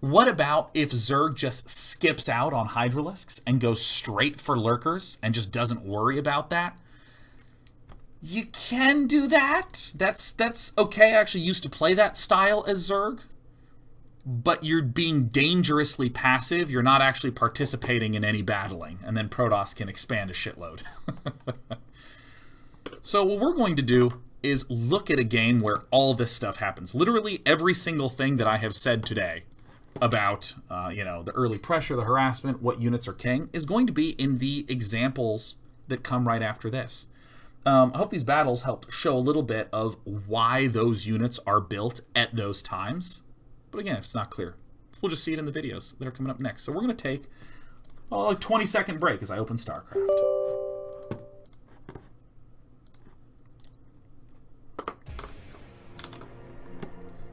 What about if Zerg just skips out on Hydralisks and goes straight for Lurkers and just doesn't worry about that? You can do that. That's okay. I actually used to play that style as Zerg. But you're being dangerously passive. You're not actually participating in any battling. And then Protoss can expand a shitload. So what we're going to do is look at a game where all this stuff happens. Literally every single thing that I have said today about the early pressure, the harassment, what units are king, is going to be in the examples that come right after this. I hope these battles help show a little bit of why those units are built at those times. But again, if it's not clear, we'll just see it in the videos that are coming up next. So we're going to take a 20-second break as I open StarCraft.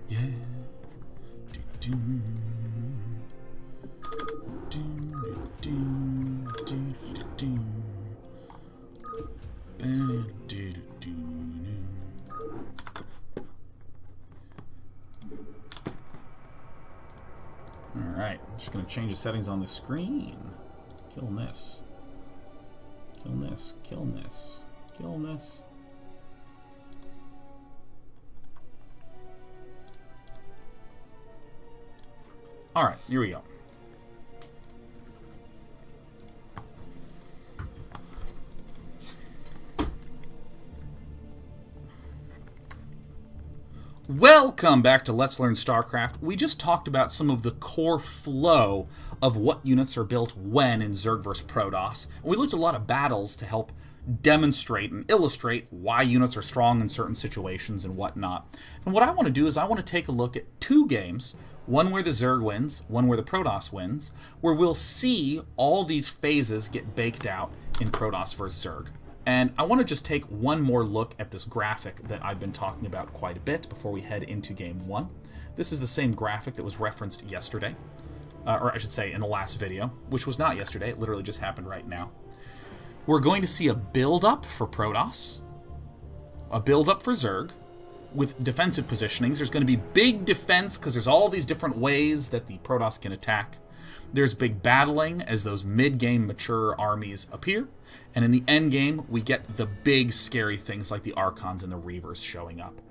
Yeah. Just going to change the settings on the screen. Killing this. Killing this. Killing this. Killing this. Alright, here we go. Welcome back to Let's Learn StarCraft. We just talked about some of the core flow of what units are built when in Zerg vs. Protoss. And we looked at a lot of battles to help demonstrate and illustrate why units are strong in certain situations and whatnot. And what I want to do is I want to take a look at two games, one where the Zerg wins, one where the Protoss wins, where we'll see all these phases get baked out in Protoss vs. Zerg. And I want to just take one more look at this graphic that I've been talking about quite a bit before we head into Game 1. This is the same graphic that was referenced yesterday, or I should say in the last video, which was not yesterday, it literally just happened right now. We're going to see a build-up for Protoss, a build-up for Zerg, with defensive positionings. There's going to be big defense because there's all these different ways that the Protoss can attack. There's big battling as those mid-game mature armies appear. And in the end game, we get the big scary things like the Archons and the Reavers showing up.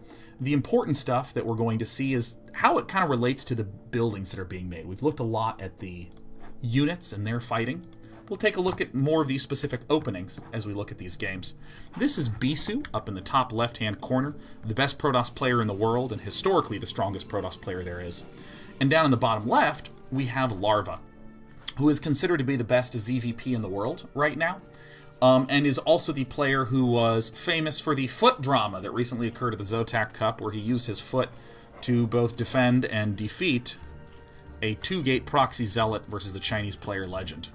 The important stuff that we're going to see is how it kind of relates to the buildings that are being made. We've looked a lot at the units and their fighting. We'll take a look at more of these specific openings as we look at these games. This is Bisu up in the top left-hand corner, the best Protoss player in the world and historically the strongest Protoss player there is. And down in the bottom left, we have Larva, who is considered to be the best ZvP in the world right now, and is also the player who was famous for the foot drama that recently occurred at the Zotac Cup, where he used his foot to both defend and defeat a 2-gate proxy zealot versus the Chinese player Legend.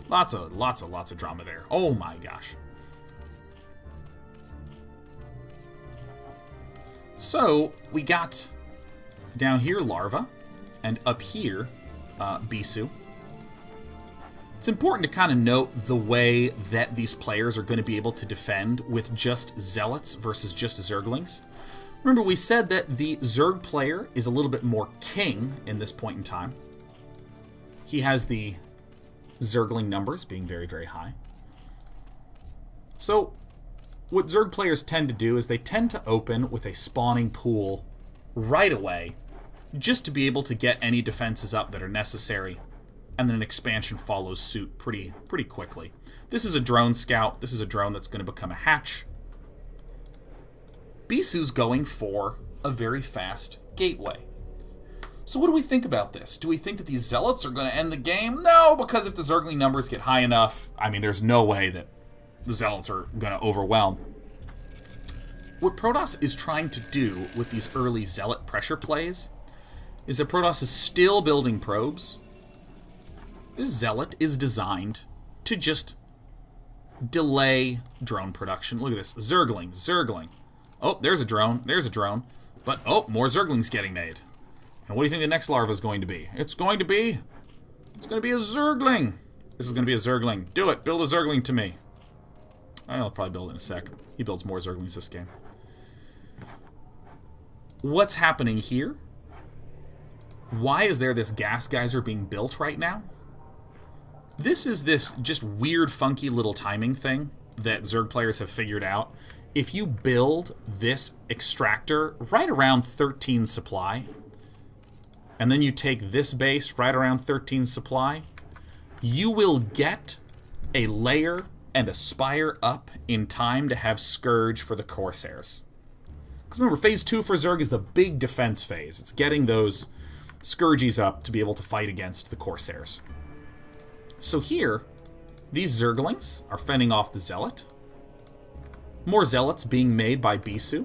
Lots of drama there. Oh my gosh. So, we got down here Larva, and up here, Bisu. It's important to kind of note the way that these players are going to be able to defend with just Zealots versus just Zerglings. Remember, we said that the Zerg player is a little bit more king in this point in time. He has the Zergling numbers being very, very high. So, what Zerg players tend to do is they tend to open with a spawning pool right away, just to be able to get any defenses up that are necessary, and then an expansion follows suit pretty quickly. This is a drone scout. This is a drone that's going to become a hatch. Bisu's going for a very fast gateway. So what do we think about this? Do we think that these Zealots are going to end the game? No, because if the Zergling numbers get high enough, I mean, there's no way that the Zealots are going to overwhelm. What Protoss is trying to do with these early Zealot pressure plays is that Protoss is still building probes. This Zealot is designed to just delay drone production. Look at this. Zergling. Oh, there's a drone. But, oh, more Zerglings getting made. And what do you think the next larva is going to be? It's going to be a Zergling. This is going to be a Zergling. Do it. Build a Zergling to me. I'll probably build it in a sec. He builds more Zerglings this game. What's happening here? Why is there this gas geyser being built right now? This is this just weird, funky little timing thing that Zerg players have figured out. If you build this extractor right around 13 supply, and then you take this base right around 13 supply, you will get a layer and a spire up in time to have Scourge for the Corsairs. Because remember, Phase 2 for Zerg is the big defense phase. It's getting those Scourgies up to be able to fight against the Corsairs. So here, these Zerglings are fending off the Zealot. More Zealots being made by Bisu.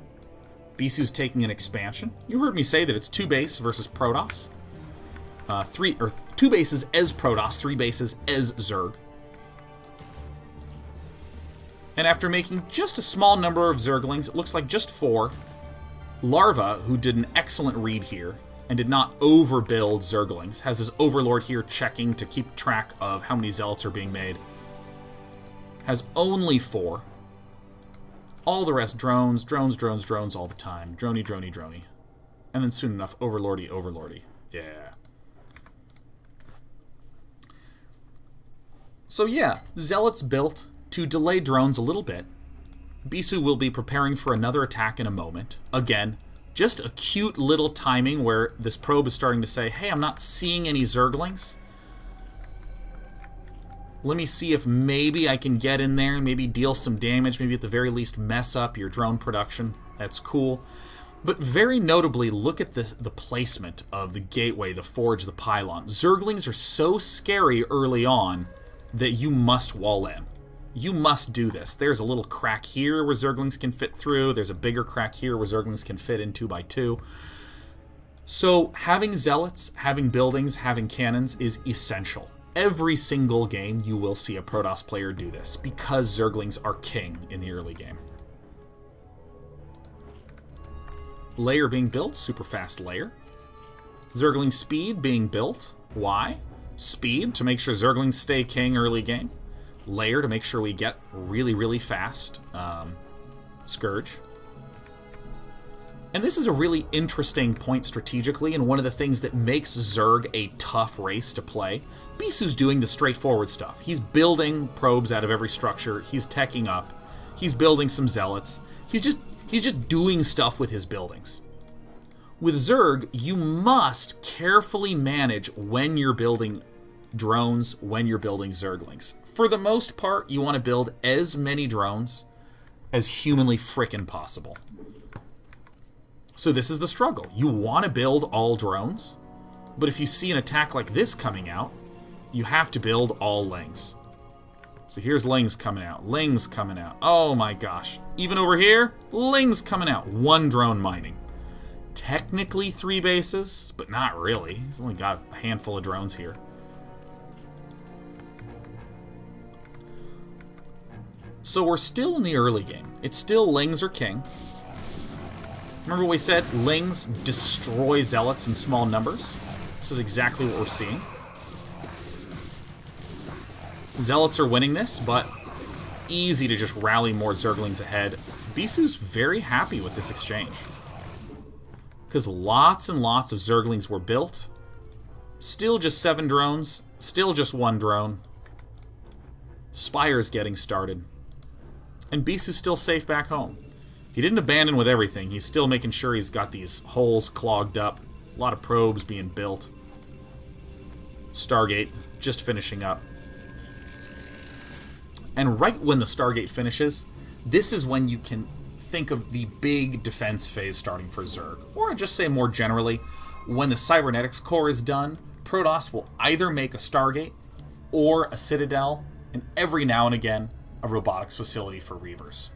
Bisu's taking an expansion. You heard me say that it's 2 base versus Protoss. 2 bases as Protoss, 3 bases as Zerg. And after making just a small number of Zerglings, it looks like just 4, Larva, who did an excellent read here, and did not overbuild Zerglings, has his Overlord here checking to keep track of how many Zealots are being made, has only 4. All the rest drones all the time. Drony. And then soon enough, Overlordy. Yeah. So yeah, Zealots built to delay drones a little bit. Bisu will be preparing for another attack in a moment. Again, just a cute little timing where this probe is starting to say, hey, I'm not seeing any Zerglings. Let me see if maybe I can get in there and maybe deal some damage, maybe at the very least mess up your drone production. That's cool. But very notably, look at the placement of the gateway, the forge, the pylon. Zerglings are so scary early on that you must wall in. You must do this. There's a little crack here where Zerglings can fit through. There's a bigger crack here where Zerglings can fit in 2x2. So having Zealots, having buildings, having cannons is essential. Every single game you will see a Protoss player do this because Zerglings are king in the early game. Layer being built, super fast layer. Zergling speed being built. Why? Speed to make sure Zerglings stay king early game. Layer to make sure we get really, really fast Scourge. And this is a really interesting point strategically, and one of the things that makes Zerg a tough race to play. Bisu's doing the straightforward stuff. He's building probes out of every structure. He's teching up. He's building some Zealots. He's just doing stuff with his buildings. With Zerg, you must carefully manage when you're building drones, when you're building Zerglings. For the most part, you want to build as many drones as humanly frickin' possible. So this is the struggle. You want to build all drones, but if you see an attack like this coming out, you have to build all Lings. So here's Lings coming out. Lings coming out. Oh my gosh. Even over here, Lings coming out. One drone mining. Technically 3 bases, but not really. He's only got a handful of drones here. So we're still in the early game. It's still Lings are king. Remember what we said? Lings destroy Zealots in small numbers. This is exactly what we're seeing. Zealots are winning this, but easy to just rally more Zerglings ahead. Bisu's very happy with this exchange. Because lots and lots of Zerglings were built. Still just 7 drones. Still just 1 drone. Spire's getting started. And Bisu's still safe back home. He didn't abandon with everything. He's still making sure he's got these holes clogged up. A lot of probes being built. Stargate just finishing up. And right when the Stargate finishes, this is when you can think of the big defense phase starting for Zerg. Or just say more generally, when the Cybernetics core is done, Protoss will either make a Stargate or a Citadel, and every now and again, a robotics facility for Reavers.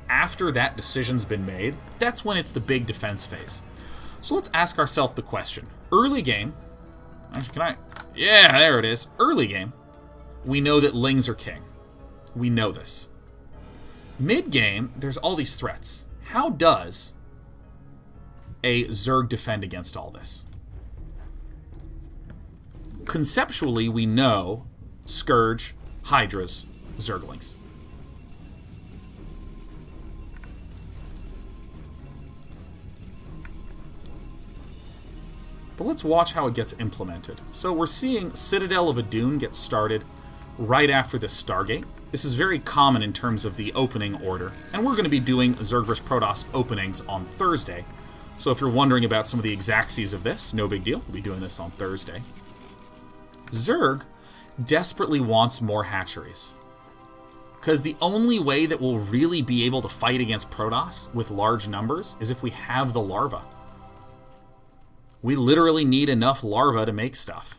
After that decision's been made, that's when it's the big defense phase. So let's ask ourselves the question. Early game, actually, yeah, there it is. Early game, we know that Lings are king. We know this. Mid-game, there's all these threats. How does a Zerg defend against all this? Conceptually, we know Scourge, Hydras, Zerglings. But let's watch how it gets implemented. So we're seeing Citadel of Adun get started right after this Stargate. This is very common in terms of the opening order. And we're going to be doing Zerg vs. Protoss openings on Thursday. So if you're wondering about some of the exactsies of this, no big deal. We'll be doing this on Thursday. Zerg desperately wants more hatcheries. Because the only way that we'll really be able to fight against Protoss with large numbers is if we have the larvae. We literally need enough larvae to make stuff.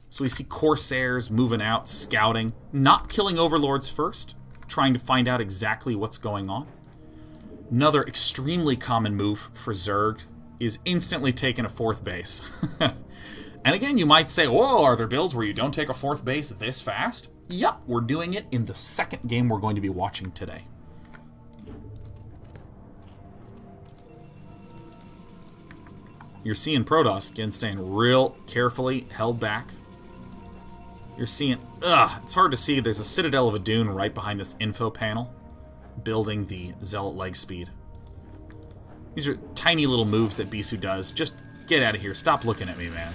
So we see Corsairs moving out, scouting, not killing Overlords first, trying to find out exactly what's going on. Another extremely common move for Zerg is instantly taking a 4th base. And again, you might say, whoa, are there builds where you don't take a 4th base this fast? Yep, we're doing it in the second game we're going to be watching today. You're seeing Protoss, again, staying real carefully held back. You're seeing, it's hard to see. There's a Citadel of Adun right behind this info panel, building the Zealot leg speed. These are tiny little moves that Bisu does. Just get out of here. Stop looking at me, man.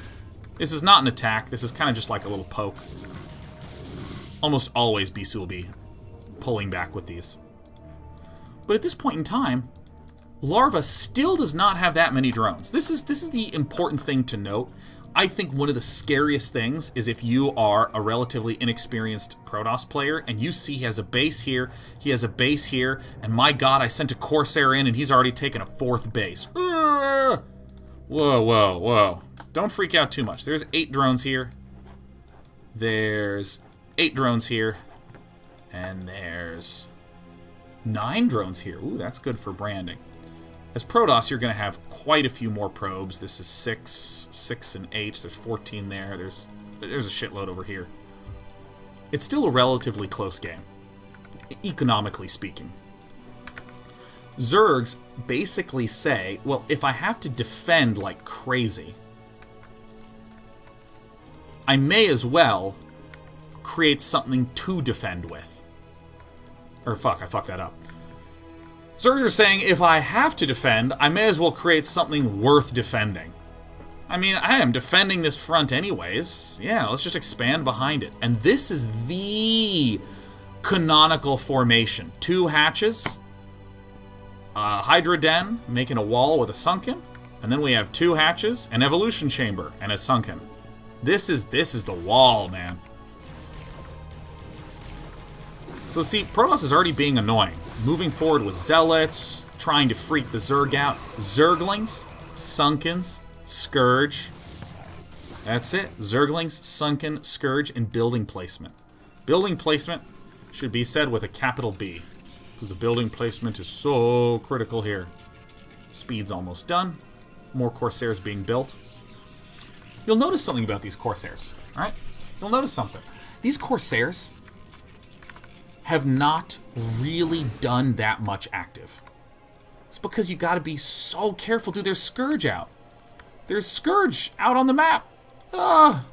This is not an attack. This is kind of just like a little poke. Almost always Bisu will be pulling back with these. But at this point in time, Larva still does not have that many drones. This is the important thing to note. I think one of the scariest things is if you are a relatively inexperienced Protoss player and you see he has a base here, he has a base here, and my god, I sent a Corsair in and he's already taken a 4th base. Whoa, whoa, whoa. Don't freak out too much. There's 8 drones here. There's 8 drones here. And there's 9 drones here. Ooh, that's good for branding. As Protoss, you're going to have quite a few more probes. This is 6 and 8. There's 14 there. There's a shitload over here. It's still a relatively close game, economically speaking. Zergs basically say, well, if I have to defend like crazy, I may as well create something to defend with. Or fuck, I fucked that up. Zergs are saying, if I have to defend, I may as well create something worth defending. I mean, I am defending this front anyways. Yeah, let's just expand behind it. And this is the canonical formation. 2 hatches, a Hydra Den, making a wall with a sunken, and then we have 2 hatches, an evolution chamber, and a sunken. This is the wall, man. So see, Protoss is already being annoying. Moving forward with Zealots, trying to freak the Zerg out. Zerglings, Sunkens, Scourge. That's it. Zerglings, Sunken, Scourge, and building placement. Building placement should be said with a capital B, because the building placement is so critical here. Speed's almost done. More Corsairs being built. You'll notice something about these Corsairs, alright? You'll notice something. These Corsairs have not really done that much active. It's because you gotta be so careful. Dude, there's Scourge out. There's Scourge out on the map. I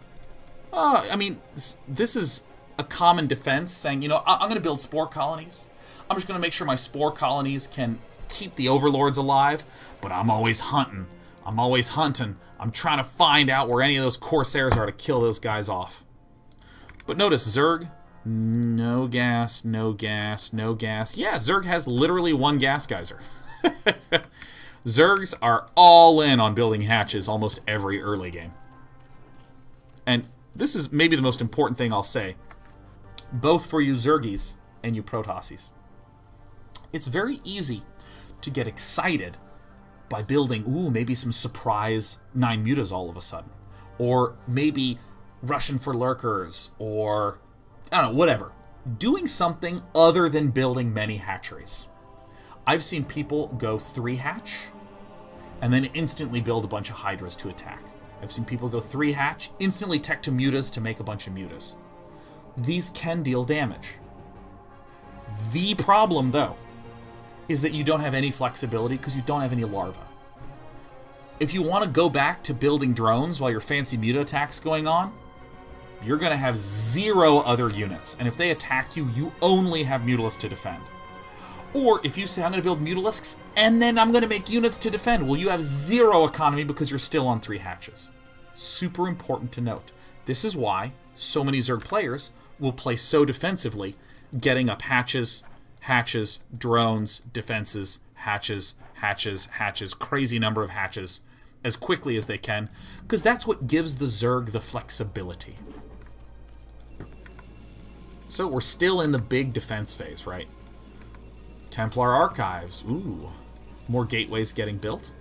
mean, this is a common defense, saying, you know, I'm gonna build spore colonies. I'm just gonna make sure my spore colonies can keep the overlords alive, but I'm always hunting. I'm always hunting. I'm trying to find out where any of those Corsairs are to kill those guys off. But notice, Zerg, no gas, no gas, no gas. Yeah, Zerg has literally 1 gas geyser. Zergs are all in on building hatches almost every early game. And this is maybe the most important thing I'll say, both for you Zergies and you Protosses. It's very easy to get excited by building, ooh, maybe some surprise 9 mutas all of a sudden. Or maybe rushing for Lurkers, or I don't know, whatever. Doing something other than building many hatcheries. I've seen people go 3 hatch, and then instantly build a bunch of Hydras to attack. I've seen people go 3 hatch, instantly tech to mutas to make a bunch of mutas. These can deal damage. The problem, though, is that you don't have any flexibility because you don't have any larvae. If you want to go back to building drones while your fancy muta attack's going on, you're going to have 0 other units. And if they attack you, you only have Mutalisks to defend. Or if you say, I'm going to build Mutalisks, and then I'm going to make units to defend, well, you have 0 economy because you're still on 3 hatches. Super important to note. This is why so many Zerg players will play so defensively, getting up hatches, hatches, drones, defenses, hatches, hatches, hatches, crazy number of hatches as quickly as they can, because that's what gives the Zerg the flexibility. So we're still in the big defense phase, right? Templar archives, ooh, more gateways getting built.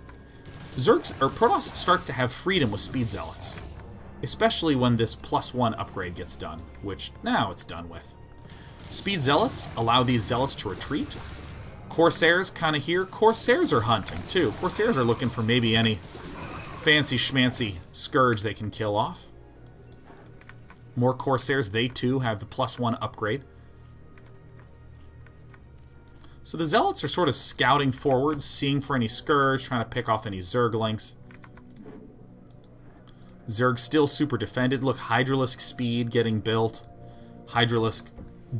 Protoss starts to have freedom with speed zealots, especially when this +1 upgrade gets done, which now it's done with. Speed zealots allow these zealots to retreat. Corsairs kind of here. Corsairs are hunting too. Corsairs are looking for maybe any fancy schmancy Scourge they can kill off. More Corsairs, they too have the +1 upgrade. So the Zealots are sort of scouting forward, seeing for any Scourge, trying to pick off any Zerglings. Zerg still super defended. Look, Hydralisk speed getting built. Hydralisk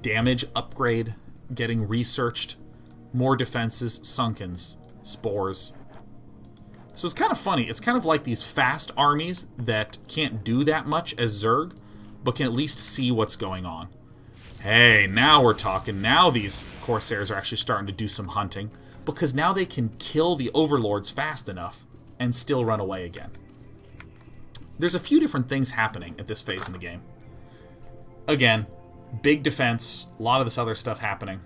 damage upgrade getting researched. More defenses, Sunkens, Spores. So it's kind of funny. It's kind of like these fast armies that can't do that much as Zerg, but can at least see what's going on. Hey, now we're talking. Now these Corsairs are actually starting to do some hunting, because now they can kill the Overlords fast enough and still run away again. There's a few different things happening at this phase in the game. Again, big defense, a lot of this other stuff happening.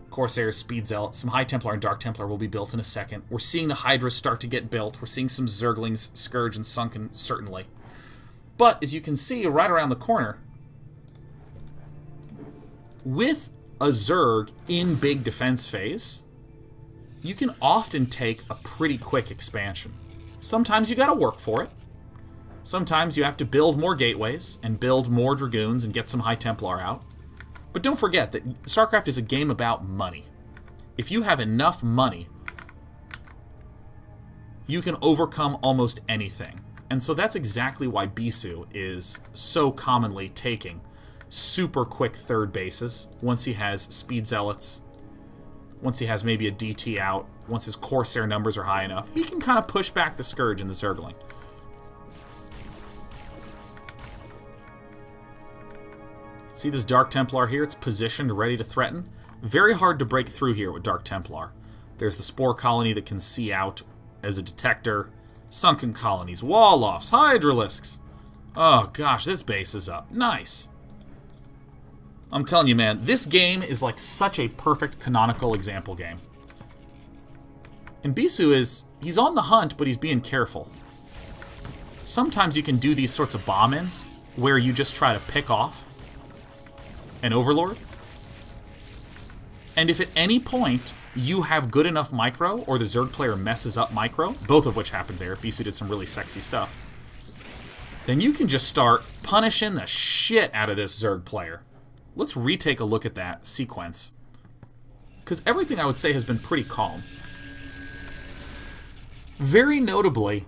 Corsairs, Speed Zealots, some High Templar and Dark Templar will be built in a second. We're seeing the Hydras start to get built. We're seeing some Zerglings, Scourge, and Sunken, certainly. But, as you can see, right around the corner, with a Zerg in big defense phase, you can often take a pretty quick expansion. Sometimes you gotta work for it. Sometimes you have to build more gateways and build more Dragoons and get some High Templar out. But don't forget that StarCraft is a game about money. If you have enough money, you can overcome almost anything. And so that's exactly why Bisu is so commonly taking super quick third bases once he has Speed Zealots, once he has maybe a DT out, once his Corsair numbers are high enough. He can kind of push back the Scourge and the Zergling. See this Dark Templar here? It's positioned, ready to threaten. Very hard to break through here with Dark Templar. There's the Spore Colony that can see out as a detector. Sunken Colonies, Wall-Offs, Hydralisks. Oh gosh, this base is up. Nice. I'm telling you, man, this game is like such a perfect canonical example game. And Bisu he's on the hunt, but he's being careful. Sometimes you can do these sorts of bomb-ins where you just try to pick off an Overlord. And if at any point you have good enough micro, or the Zerg player messes up micro, both of which happened there, Bisu did some really sexy stuff, then you can just start punishing the shit out of this Zerg player. Let's retake a look at that sequence, because everything I would say has been pretty calm. Very notably,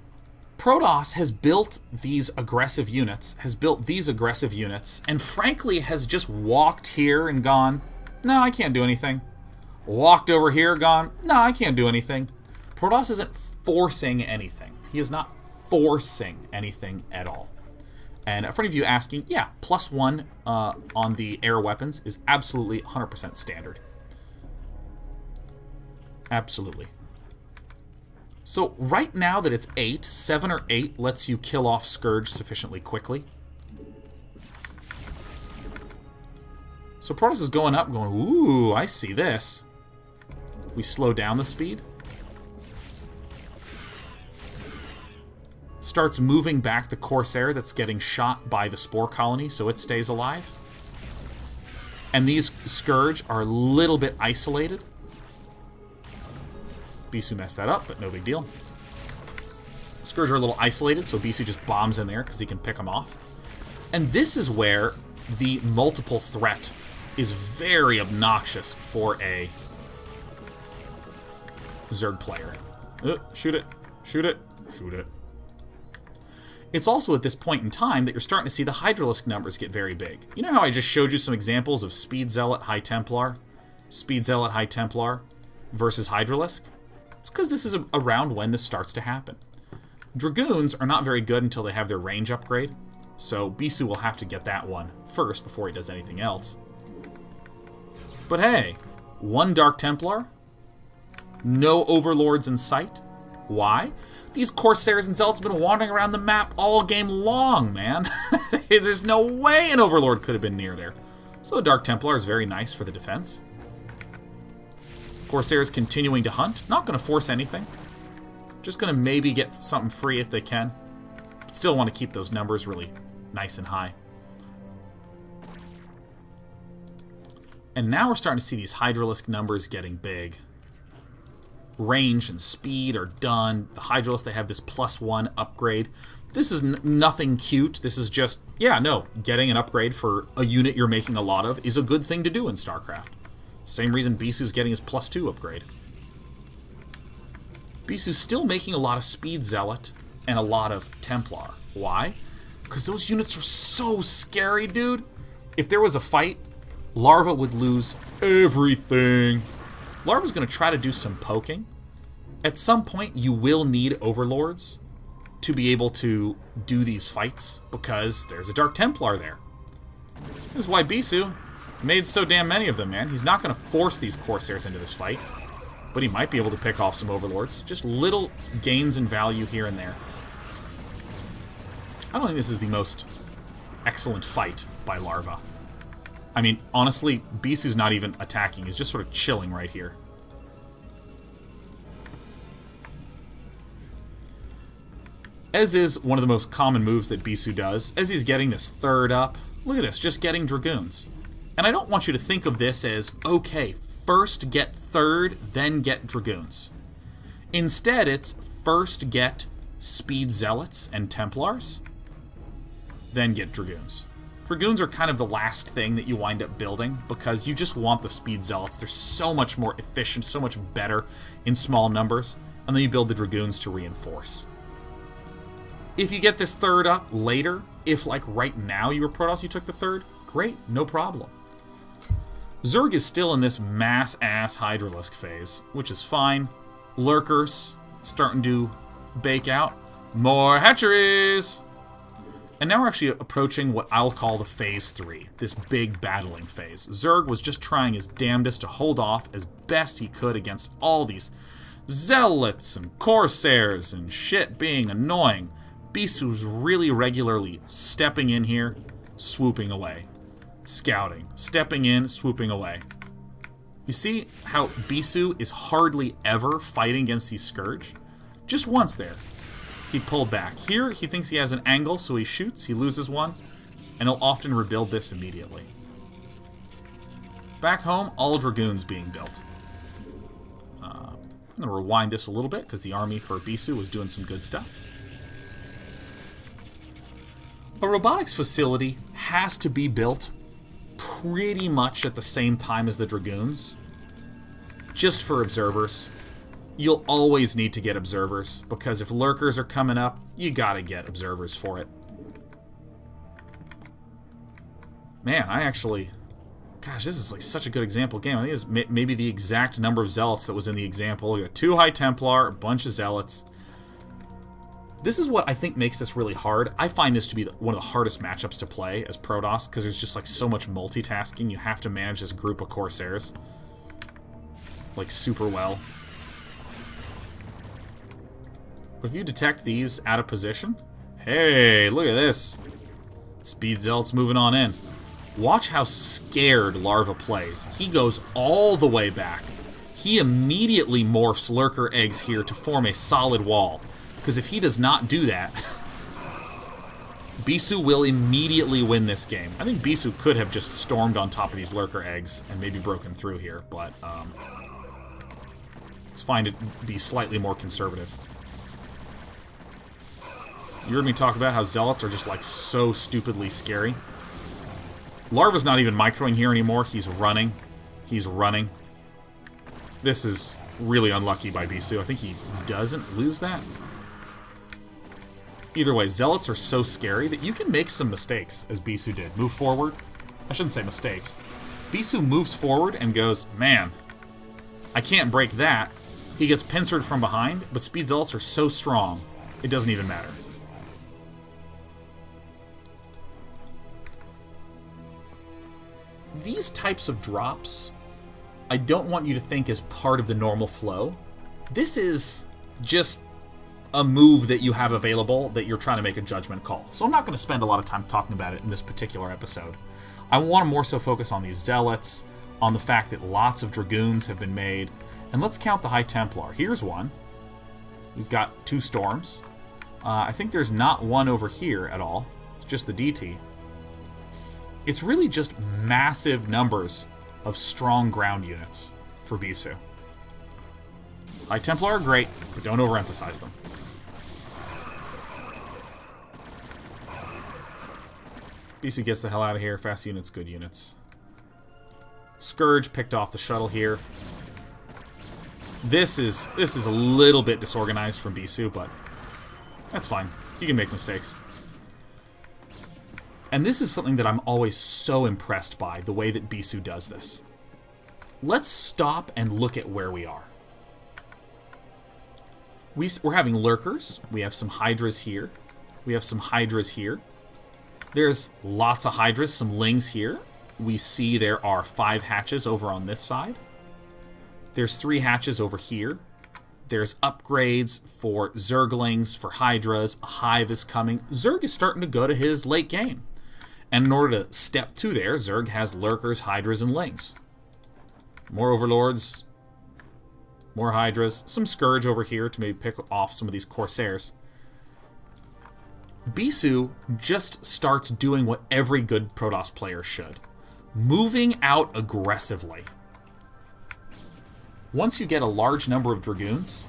Protoss has built these aggressive units, and frankly has just walked here and gone, no, I can't do anything. Walked over here, gone, no, I can't do anything. Protoss isn't forcing anything. He is not forcing anything at all. And for any of you asking, yeah, +1 on the air weapons is absolutely 100% standard. Absolutely. So right now that it's 8, 7 or 8 lets you kill off Scourge sufficiently quickly. So Protoss is going up, going, ooh, I see this. If we slow down the speed. Starts moving back the Corsair that's getting shot by the Spore Colony, so it stays alive. And these Scourge are a little bit isolated. Bisu messed that up, but no big deal. Scourge are a little isolated, so Bisu just bombs in there because he can pick them off. And this is where the multiple threat is very obnoxious for a Zerg player. Shoot it, shoot it, shoot it. It's also at this point in time that you're starting to see the Hydralisk numbers get very big. You know how I just showed you some examples of Speed Zealot, High Templar, Speed Zealot, High Templar versus Hydralisk? It's because this is around when this starts to happen. Dragoons are not very good until they have their range upgrade, so Bisu will have to get that one first before he does anything else. But hey, 1 Dark Templar, no Overlords in sight. Why? These Corsairs and Zealots have been wandering around the map all game long, man. There's no way an Overlord could have been near there. So a Dark Templar is very nice for the defense. Corsair is continuing to hunt. Not going to force anything. Just going to maybe get something free if they can. But still want to keep those numbers really nice and high. And now we're starting to see these Hydralisk numbers getting big. Range and speed are done. The Hydralisk, they have this +1 upgrade. This is nothing cute. This is just, yeah, no, getting an upgrade for a unit you're making a lot of is a good thing to do in StarCraft. Same reason Bisu's getting his +2 upgrade. Bisu's still making a lot of Speed Zealot and a lot of Templar. Why? Because those units are so scary, dude. If there was a fight, Larva would lose everything. Larva's going to try to do some poking. At some point, you will need Overlords to be able to do these fights because there's a Dark Templar there. This is why Bisu Made so damn many of them, man. He's not going to force these Corsairs into this fight. But he might be able to pick off some Overlords. Just little gains in value here and there. I don't think this is the most excellent fight by Larva. I mean, honestly, Bisu's not even attacking. He's just sort of chilling right here. As is one of the most common moves that Bisu does, as he's getting this third up. Look at this, just getting Dragoons. And I don't want you to think of this as, okay, first get third, then get Dragoons. Instead, it's first get Speed Zealots and Templars, then get Dragoons. Dragoons are kind of the last thing that you wind up building because you just want the Speed Zealots. They're so much more efficient, so much better in small numbers, and then you build the Dragoons to reinforce. If you get this third up later, if like right now you were Protoss, you took the third, great, no problem. Zerg is still in this mass-ass Hydralisk phase, which is fine. Lurkers starting to bake out. More hatcheries! And now we're actually approaching what I'll call the Phase 3, this big battling phase. Zerg was just trying his damnedest to hold off as best he could against all these Zealots and Corsairs and shit being annoying. Bisu's really regularly stepping in here, swooping away. Scouting. Stepping in, swooping away. You see how Bisu is hardly ever fighting against these Scourge? Just once there. He pulled back. Here, he thinks he has an angle, so he shoots, he loses one, and he'll often rebuild this immediately. Back home, all Dragoons being built. I'm going to rewind this a little bit, because the army for Bisu was doing some good stuff. A robotics facility has to be built pretty much at the same time as the Dragoons, just for observers. You'll always need to get observers, because if Lurkers are coming up, you gotta get observers for it. Man, I actually... Gosh, this is like such a good example game. I think it's maybe the exact number of Zealots that was in the example. You got 2 High Templar, a bunch of Zealots. This is what I think makes this really hard. I find this to be one of the hardest matchups to play as Protoss, because there's just like so much multitasking. You have to manage this group of Corsairs like super well. But if you detect these out of position, hey, look at this. Speed Zealots moving on in. Watch how scared Larva plays. He goes all the way back. He immediately morphs Lurker eggs here to form a solid wall. Because if he does not do that, Bisu will immediately win this game. I think Bisu could have just stormed on top of these Lurker eggs and maybe broken through here, but it's fine to be slightly more conservative. You heard me talk about how Zealots are just like so stupidly scary. Larva's not even microing here anymore. He's running. He's running. This is really unlucky by Bisu. I think he doesn't lose that. Either way, Zealots are so scary that you can make some mistakes, as Bisu did. Move forward. I shouldn't say mistakes. Bisu moves forward and goes, man, I can't break that. He gets pincered from behind, but Speed Zealots are so strong, it doesn't even matter. These types of drops, I don't want you to think as part of the normal flow. This is just a move that you have available that you're trying to make a judgment call. So I'm not going to spend a lot of time talking about it in this particular episode. I want to more so focus on these Zealots, on the fact that lots of Dragoons have been made, and let's count the High Templar. Here's one. He's got 2 Storms. I think there's not one over here at all. It's just the DT. It's really just massive numbers of strong ground units for Bisu. High Templar are great, but don't overemphasize them. Bisu gets the hell out of here. Fast units, good units. Scourge picked off the shuttle here. This is a little bit disorganized from Bisu, but that's fine. You can make mistakes. And this is something that I'm always so impressed by, the way that Bisu does this. Let's stop and look at where we are. We're having Lurkers. We have some Hydras here. We have some Hydras here. There's lots of Hydras, some Lings here. we see there are 5 hatches over on this side. There's 3 hatches over here. There's upgrades for Zerglings, for Hydras. A hive is coming. Zerg is starting to go to his late game. And in order to step to there, Zerg has Lurkers, Hydras, and Lings. More Overlords, more Hydras, some Scourge over here to maybe pick off some of these Corsairs. Bisu just starts doing what every good Protoss player should. Moving out aggressively. Once you get a large number of Dragoons,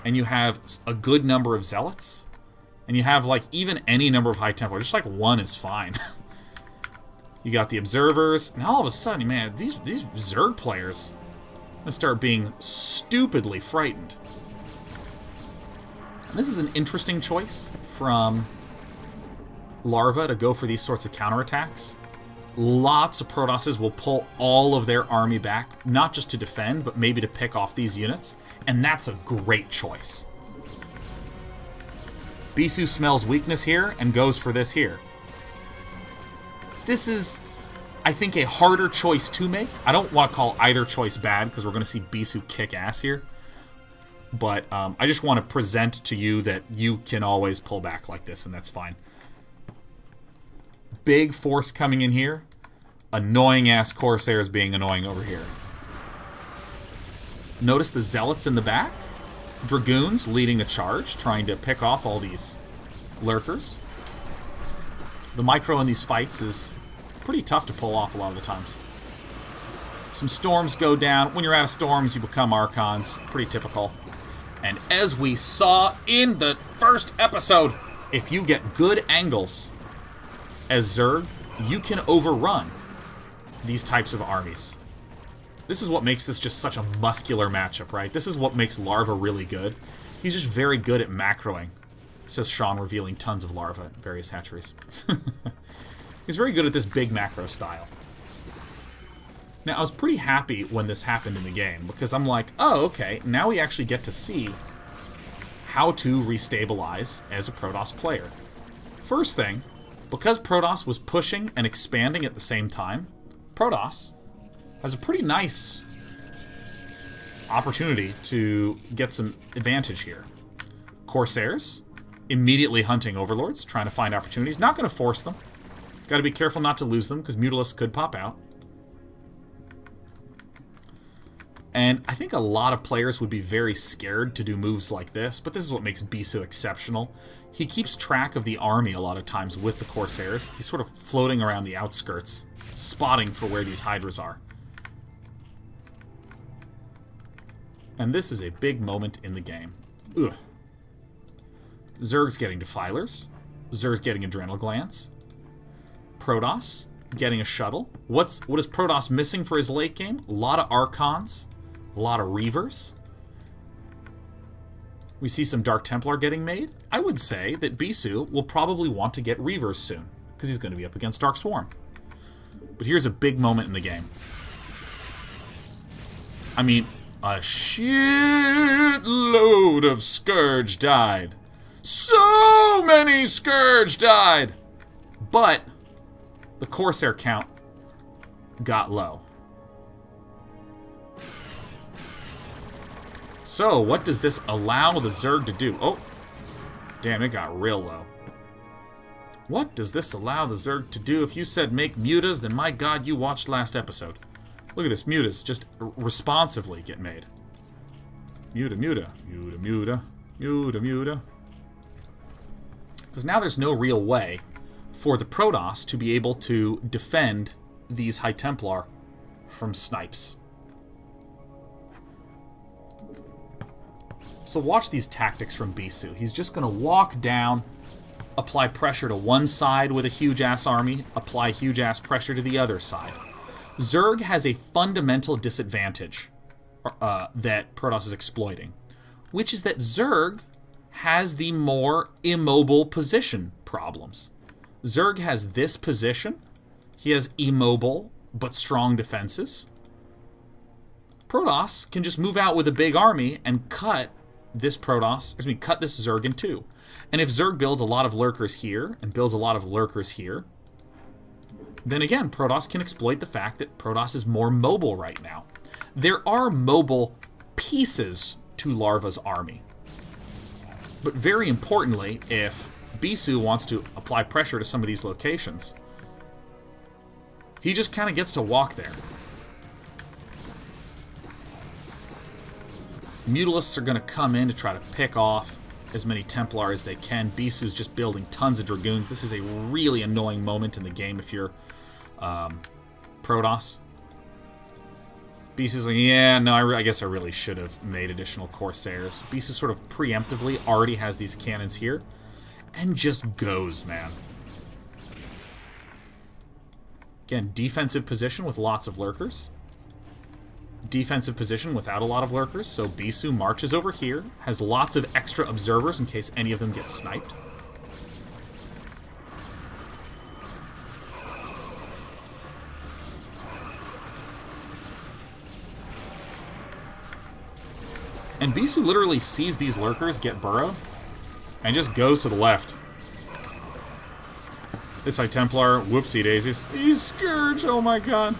and you have a good number of Zealots, and you have, like, even any number of High Templars, just like 1 is fine. You got the Observers, and all of a sudden, man, these Zerg players are going to start being stupidly frightened. This is an interesting choice from Larva to go for these sorts of counterattacks. Lots of Protosses will pull all of their army back, not just to defend, but maybe to pick off these units, and that's a great choice. Bisu smells weakness here and goes for this here. This is, I think, a harder choice to make. I don't want to call either choice bad, because we're going to see Bisu kick ass here. But I just want to present to you that you can always pull back like this, and that's fine. Big force coming in here. Annoying-ass Corsairs being annoying over here. Notice the Zealots in the back. Dragoons leading the charge, trying to pick off all these Lurkers. The micro in these fights is pretty tough to pull off a lot of the times. Some storms go down. When you're out of storms, you become Archons. Pretty typical. And as we saw in the first episode, if you get good angles as Zerg, you can overrun these types of armies. This is what makes this just such a muscular matchup, right? This is what makes Larva really good. He's just very good at macroing, says Sean, revealing tons of larvae at various hatcheries. He's very good at this big macro style. Now, I was pretty happy when this happened in the game, because I'm like, oh, okay, now we actually get to see how to restabilize as a Protoss player. First thing, because Protoss was pushing and expanding at the same time, Protoss has a pretty nice opportunity to get some advantage here. Corsairs, immediately hunting Overlords, trying to find opportunities. Not going to force them. Got to be careful not to lose them, because Mutalisks could pop out. And I think a lot of players would be very scared to do moves like this, but this is what makes Bisu exceptional. He keeps track of the army a lot of times with the Corsairs. He's sort of floating around the outskirts, spotting for where these Hydras are. And this is a big moment in the game. Ugh. Zerg's getting Defilers. Zerg's getting Adrenal Glands. Protoss getting a shuttle. What is Protoss missing for his late game? A lot of Archons. A lot of Reavers. We see some Dark Templar getting made. I would say that Bisu will probably want to get Reavers soon, because he's going to be up against Dark Swarm. But here's a big moment in the game. I mean, a shitload of Scourge died. So many Scourge died! But the Corsair count got low. So, what does this allow the Zerg to do? Oh, damn, it got real low. What does this allow the Zerg to do? If you said make mutas, then my god, you watched last episode. Look at this, mutas just responsively get made. Muta, muta, muta, muta, muta, muta. Because now there's no real way for the Protoss to be able to defend these High Templar from snipes. So watch these tactics from Bisu. He's just going to walk down, apply pressure to one side with a huge-ass army, apply huge-ass pressure to the other side. Zerg has a fundamental disadvantage that Protoss is exploiting, which is that Zerg has the more immobile position problems. Zerg has this position. He has immobile but strong defenses. Protoss can just move out with a big army and cut this cut this Zerg in two. And if Zerg builds a lot of Lurkers here, and builds a lot of Lurkers here, then again, Protoss can exploit the fact that Protoss is more mobile right now. There are mobile pieces to Larva's army. But very importantly, if Bisu wants to apply pressure to some of these locations, he just kind of gets to walk there. Mutalisks are going to come in to try to pick off as many Templar as they can. Bisu's just building tons of Dragoons. This is a really annoying moment in the game if you're Protoss. Bisu's like, yeah, no, I guess I really should have made additional Corsairs. Bisu sort of preemptively already has these cannons here, and just goes, man. Again, defensive position with lots of Lurkers. Defensive position without a lot of Lurkers, so Bisu marches over here, has lots of extra observers in case any of them get sniped. And Bisu literally sees these Lurkers get burrowed, and just goes to the left. This High Templar, whoopsie daisies. He's Scourge, oh my god.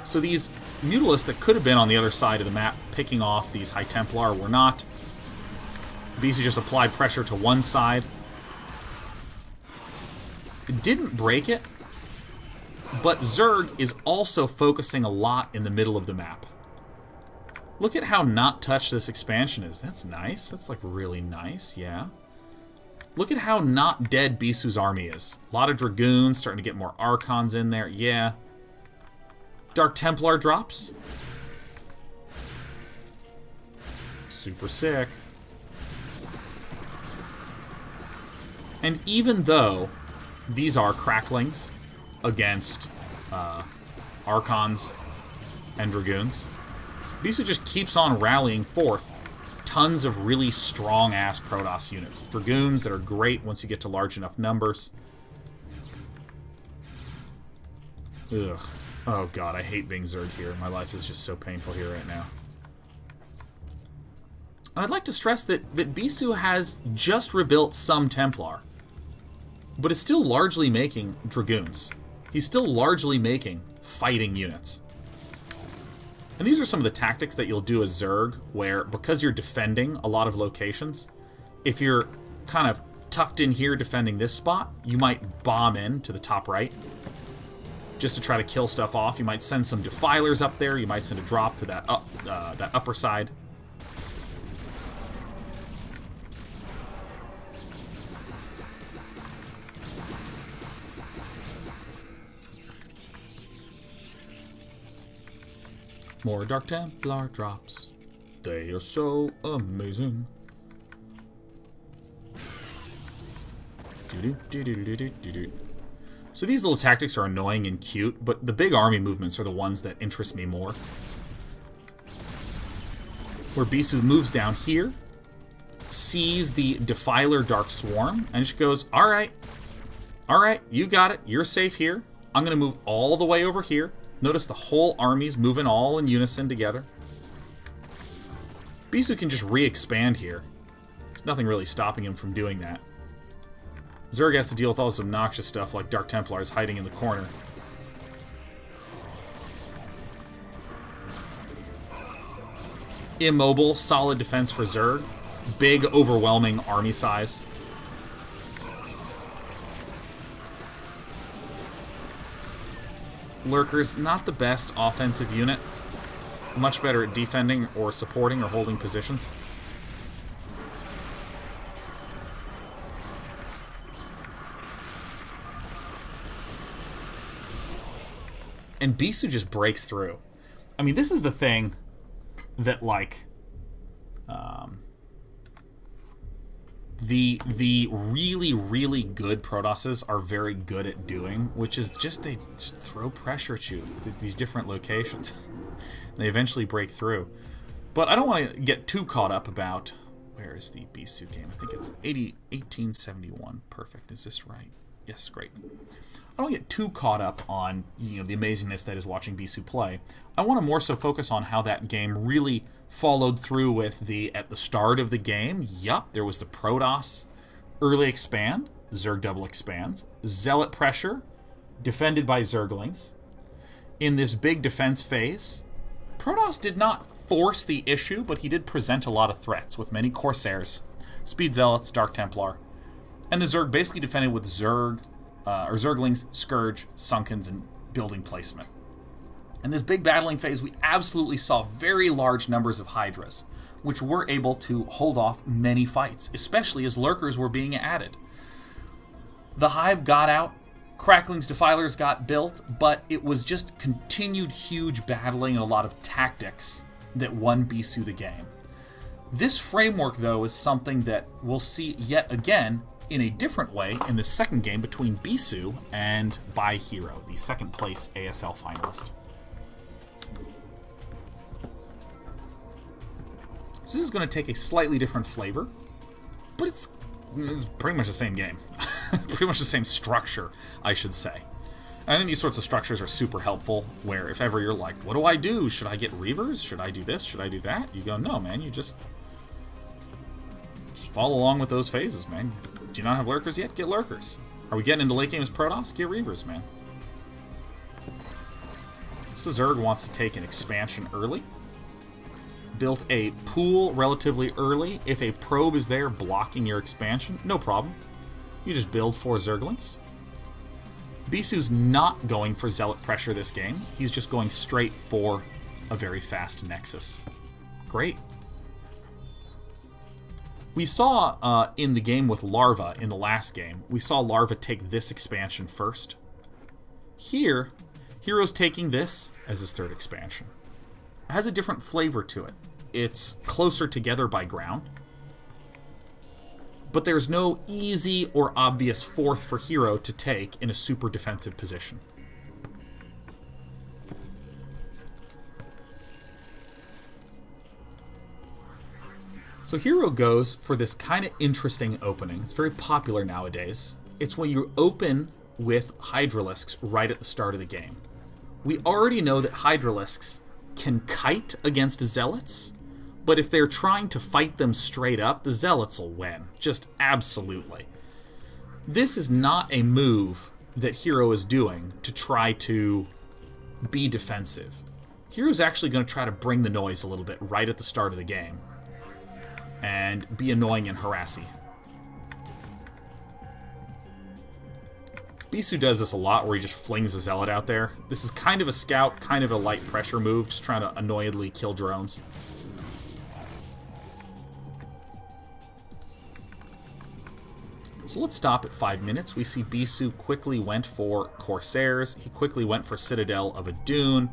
So these Mutalisks that could have been on the other side of the map picking off these High Templar were not. Bisu just applied pressure to one side. It didn't break it, but Zerg is also focusing a lot in the middle of the map. Look at how not touched this expansion is. That's nice. That's like really nice, yeah. Look at how not dead Bisu's army is. A lot of Dragoons, starting to get more Archons in there, yeah. Dark Templar drops. Super sick. And even though these are cracklings against Archons and Dragoons, Bisu just keeps on rallying forth tons of really strong-ass Protoss units. Dragoons that are great once you get to large enough numbers. Ugh. Oh god, I hate being Zerg here. My life is just so painful here right now. And I'd like to stress that Bisu has just rebuilt some Templar, but is still largely making Dragoons. He's still largely making fighting units. And these are some of the tactics that you'll do as Zerg, where, because you're defending a lot of locations, if you're kind of tucked in here defending this spot, you might bomb in to the top right, just to try to kill stuff off. You might send some Defilers up there, you might send a drop to that, that upper side. More Dark Templar drops. They are so amazing. So these little tactics are annoying and cute, but the big army movements are the ones that interest me more. Where Bisu moves down here, sees the Defiler Dark Swarm, and just goes, alright, you got it, you're safe here. I'm going to move all the way over here. Notice the whole army's moving all in unison together. Bisu can just re-expand here. There's nothing really stopping him from doing that. Zerg has to deal with all this obnoxious stuff like Dark Templars hiding in the corner. Immobile, solid defense for Zerg. Big, overwhelming army size. Lurkers, not the best offensive unit. Much better at defending or supporting or holding positions. And Bisu just breaks through. I mean, this is the thing that, like, the really, really good Protosses are very good at doing, which is just they just throw pressure at you at these different locations. They eventually break through. But I don't want to get too caught up about... Where is the Bisu game? I think it's 1871. Perfect. Is this right? Yes, great. I don't get too caught up on, you know, the amazingness that is watching Bisu play. I want to more so focus on how that game really followed through with at the start of the game, yup, there was the Protoss early expand. Zerg double expands. Zealot pressure, defended by Zerglings. In this big defense phase, Protoss did not force the issue, but he did present a lot of threats with many Corsairs, Speed Zealots, Dark Templar, and the Zerg basically defended with Zerglings, Scourge, Sunkens, and building placement. In this big battling phase, we absolutely saw very large numbers of Hydras, which were able to hold off many fights, especially as Lurkers were being added. The Hive got out, Cracklings, Defilers got built, but it was just continued huge battling and a lot of tactics that won Bisu the game. This framework, though, is something that we'll see yet again in a different way in the second game between Bisu and By Hero, the second place ASL finalist. So this is going to take a slightly different flavor, but it's pretty much the same game. Pretty much the same structure, I should say. I think these sorts of structures are super helpful, where if ever you're like, what do I do? Should I get Reavers? Should I do this? Should I do that? You go, no, man, you just follow along with those phases, man. Do you not have Lurkers yet? Get Lurkers. Are we getting into late game as Protoss? Get Reavers, man. So Zerg wants to take an expansion early. Built a pool relatively early. If a probe is there blocking your expansion, no problem. You just build 4 Zerglings. Bisu's not going for Zealot pressure this game. He's just going straight for a very fast Nexus. Great. We saw in the game with Larva in the last game, we saw Larva take this expansion first. Here, Hero's taking this as his third expansion. It has a different flavor to it. It's closer together by ground. But there's no easy or obvious fourth for Hero to take in a super defensive position. So Hero goes for this kind of interesting opening. It's very popular nowadays. It's when you open with Hydralisks right at the start of the game. We already know that Hydralisks can kite against Zealots, but if they're trying to fight them straight up, the Zealots will win. Just absolutely. This is not a move that Hero is doing to try to be defensive. Hero's actually going to try to bring the noise a little bit right at the start of the game and be annoying and harassy. Bisu does this a lot where he just flings a Zealot out there. This is kind of a scout, kind of a light pressure move, just trying to annoyedly kill drones. So let's stop at 5 minutes. We see Bisu quickly went for Corsairs. He quickly went for Citadel of Adun.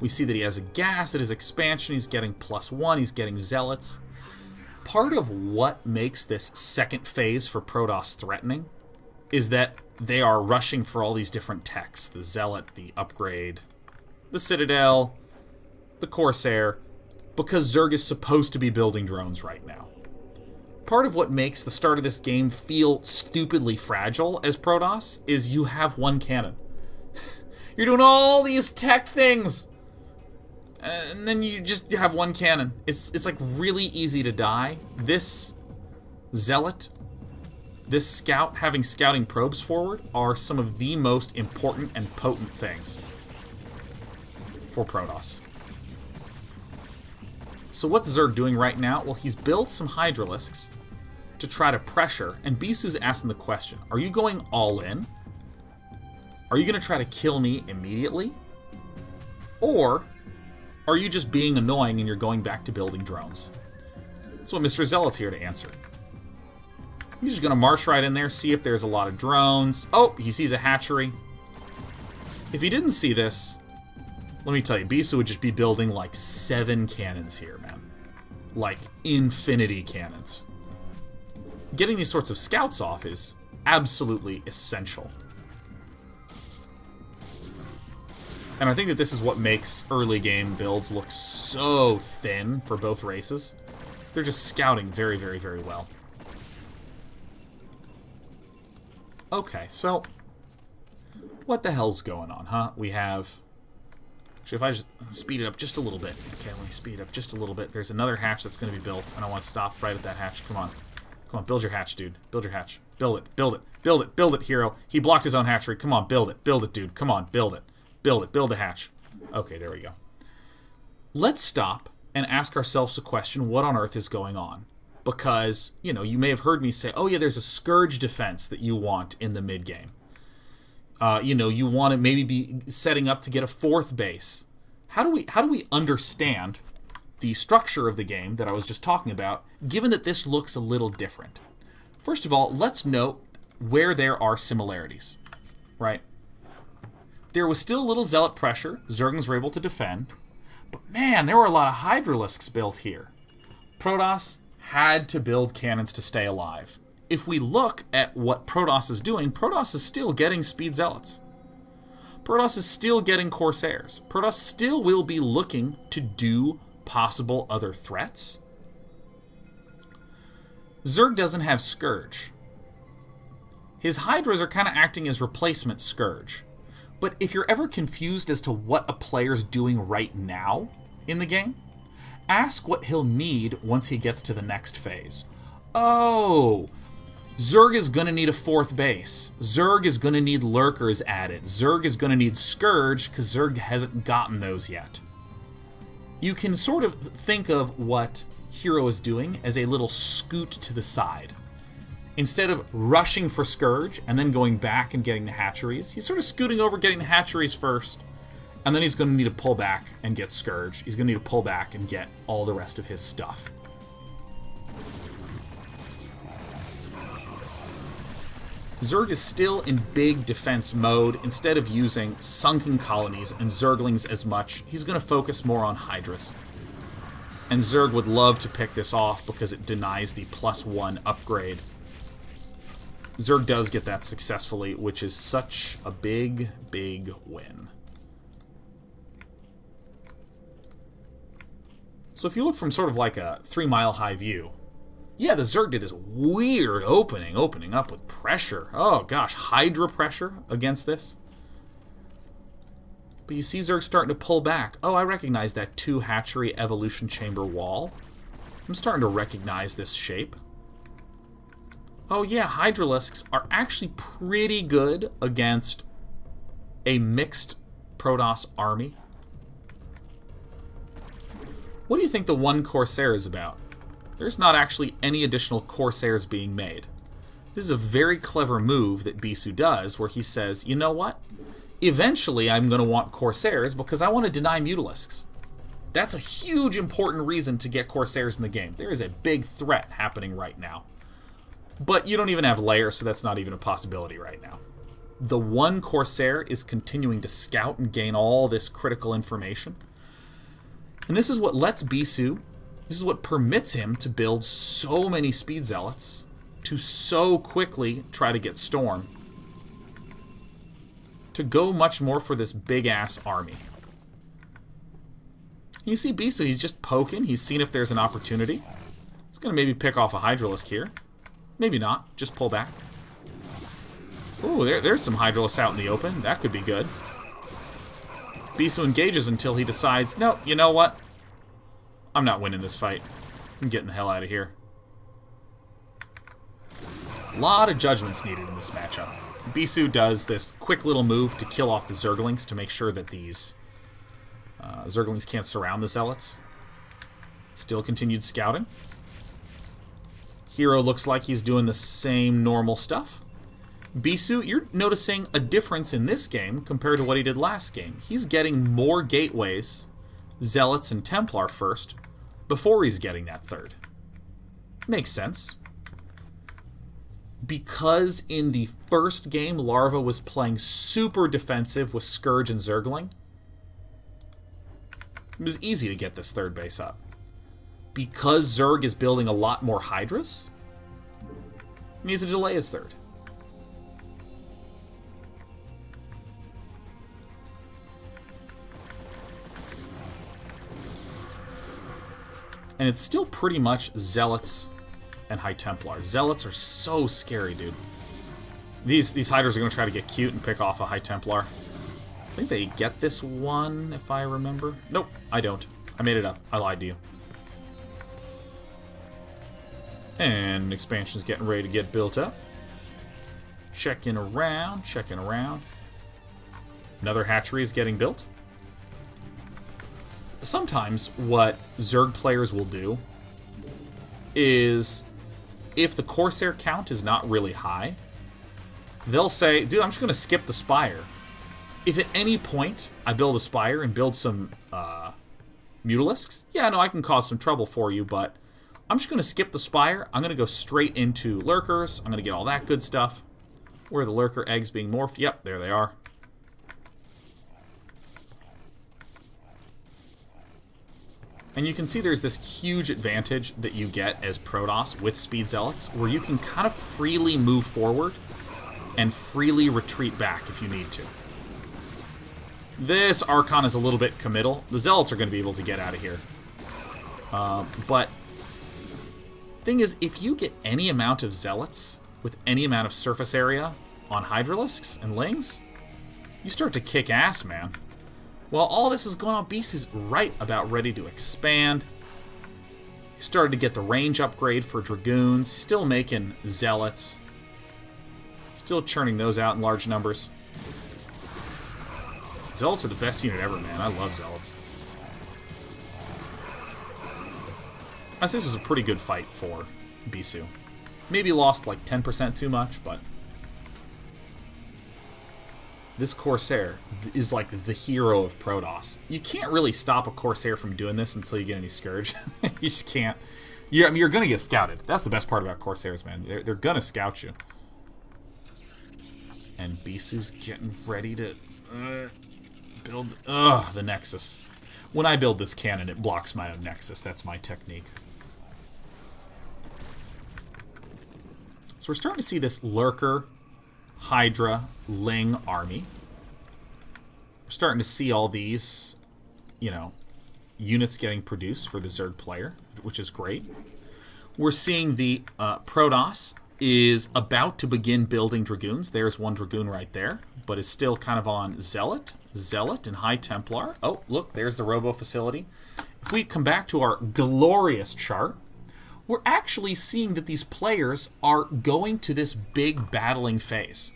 We see that he has a gas at his expansion. He's getting +1. He's getting Zealots. Part of what makes this second phase for Protoss threatening is that they are rushing for all these different techs. The Zealot, the Upgrade, the Citadel, the Corsair, because Zerg is supposed to be building drones right now. Part of what makes the start of this game feel stupidly fragile as Protoss is you have one cannon. You're doing all these tech things, and then you just have one cannon. It's like really easy to die. This Zealot, this Scout having scouting probes forward are some of the most important and potent things for Protoss. So what's Zerg doing right now? Well, he's built some Hydralisks to try to pressure, and Bisu's asking the question, are you going all in? Are you going to try to kill me immediately? Or are you just being annoying and you're going back to building drones? That's what Mr. Zealot's here to answer. He's just going to march right in there, see if there's a lot of drones. Oh, he sees a hatchery. If he didn't see this, let me tell you, Bisu would just be building like 7 cannons here, man. Like infinity cannons. Getting these sorts of scouts off is absolutely essential. And I think that this is what makes early game builds look so thin for both races. They're just scouting very, very, very well. Okay, so what the hell's going on, huh? We have... Actually, if I just speed it up just a little bit. Okay, let me speed it up just a little bit. There's another hatch that's going to be built, and I want to stop right at that hatch. Come on. Come on, build your hatch, dude. Build your hatch. Build it. Build it. Build it. Build it, hero. He blocked his own hatchery. Come on, build it. Build it, dude. Come on, build it. Build it. Build a hatch. Okay, there we go. Let's stop and ask ourselves a question. What on earth is going on? Because, you know, you may have heard me say, oh yeah, there's a Scourge defense that you want in the mid-game. You know, you want to maybe be setting up to get a 4th base. How do we understand the structure of the game that I was just talking about, given that this looks a little different? First of all, let's note where there are similarities, right? There was still a little Zealot pressure. Zerglings were able to defend. But man, there were a lot of Hydralisks built here. Protoss had to build cannons to stay alive. If we look at what Protoss is doing, Protoss is still getting Speed Zealots. Protoss is still getting Corsairs. Protoss still will be looking to do possible other threats. Zerg doesn't have Scourge. His Hydras are kind of acting as replacement Scourge. But if you're ever confused as to what a player's doing right now in the game, ask what he'll need once he gets to the next phase. Oh, Zerg is going to need a 4th base. Zerg is going to need Lurkers added. Zerg is going to need Scourge because Zerg hasn't gotten those yet. You can sort of think of what Hero is doing as a little scoot to the side. Instead of rushing for Scourge and then going back and getting the hatcheries, he's sort of scooting over, getting the hatcheries first, and then he's going to need to pull back and get Scourge. He's going to need to pull back and get all the rest of his stuff. Zerg is still in big defense mode. Instead of using sunken colonies and Zerglings as much, he's going to focus more on Hydras. And Zerg would love to pick this off because it denies the +1 upgrade. Zerg does get that successfully, which is such a big, big win. So if you look from sort of like a 3-mile-high view, yeah, the Zerg did this weird opening up with pressure. Oh gosh, Hydra pressure against this. But you see Zerg starting to pull back. Oh, I recognize that 2-hatchery evolution chamber wall. I'm starting to recognize this shape. Oh yeah, Hydralisks are actually pretty good against a mixed Protoss army. What do you think the 1 Corsair is about? There's not actually any additional Corsairs being made. This is a very clever move that Bisu does, where he says, you know what? Eventually I'm going to want Corsairs because I want to deny Mutalisks. That's a huge important reason to get Corsairs in the game. There is a big threat happening right now. But you don't even have layers, so that's not even a possibility right now. The 1 Corsair is continuing to scout and gain all this critical information. And this is what lets Bisu, this is what permits him to build so many Speed Zealots, to so quickly try to get Storm, to go much more for this big-ass army. You see Bisu, he's just poking, he's seeing if there's an opportunity. He's going to maybe pick off a Hydralisk here. Maybe not. Just pull back. Ooh, there's some Hydralisks out in the open. That could be good. Bisu engages until he decides, no, you know what? I'm not winning this fight. I'm getting the hell out of here. A lot of judgments needed in this matchup. Bisu does this quick little move to kill off the Zerglings to make sure that these Zerglings can't surround the Zealots. Still continued scouting. Hero looks like he's doing the same normal stuff. Bisu, you're noticing a difference in this game compared to what he did last game. He's getting more gateways, Zealots and Templar first, before he's getting that 3rd. Makes sense. Because in the first game, Larva was playing super defensive with Scourge and Zergling, it was easy to get this 3rd base up. Because Zerg is building a lot more Hydras, he needs to delay his 3rd. And it's still pretty much Zealots and High Templars. Zealots are so scary, dude. These Hydras are going to try to get cute and pick off a High Templar. I think they get this one, if I remember. Nope, I don't. I made it up. I lied to you. And expansion's getting ready to get built up. Checking around, checking around. Another hatchery is getting built. Sometimes what Zerg players will do is, if the Corsair count is not really high, they'll say, dude, I'm just going to skip the Spire. If at any point I build a Spire and build some Mutalisks, yeah, no, I can cause some trouble for you, but I'm just going to skip the Spire. I'm going to go straight into Lurkers. I'm going to get all that good stuff. Where are the Lurker eggs being morphed? Yep, there they are. And you can see there's this huge advantage that you get as Protoss with Speed Zealots, where you can kind of freely move forward and freely retreat back if you need to. This Archon is a little bit committal. The Zealots are going to be able to get out of here. But thing is, if you get any amount of Zealots with any amount of surface area on Hydralisks and Lings, you start to kick ass, man. While all this is going on, Beast is right about ready to expand. He started to get the range upgrade for Dragoons. Still making Zealots. Still churning those out in large numbers. Zealots are the best unit ever, man. I love Zealots. I say this was a pretty good fight for Bisu. Maybe lost like 10% too much, but this Corsair is like the hero of Protoss. You can't really stop a Corsair from doing this until you get any Scourge. You just can't. I mean, you're going to get scouted. That's the best part about Corsairs, man. They're going to scout you. And Bisu's getting ready to build the Nexus. When I build this cannon, it blocks my own Nexus. That's my technique. So we're starting to see this Lurker, Hydra, Ling army. We're starting to see all these, you know, units getting produced for the Zerg player, which is great. We're seeing the Protoss is about to begin building Dragoons. There's one Dragoon right there, but is still kind of on Zealot, and High Templar. Oh, look, there's the Robo facility. If we come back to our glorious chart, we're actually seeing that these players are going to this big battling phase.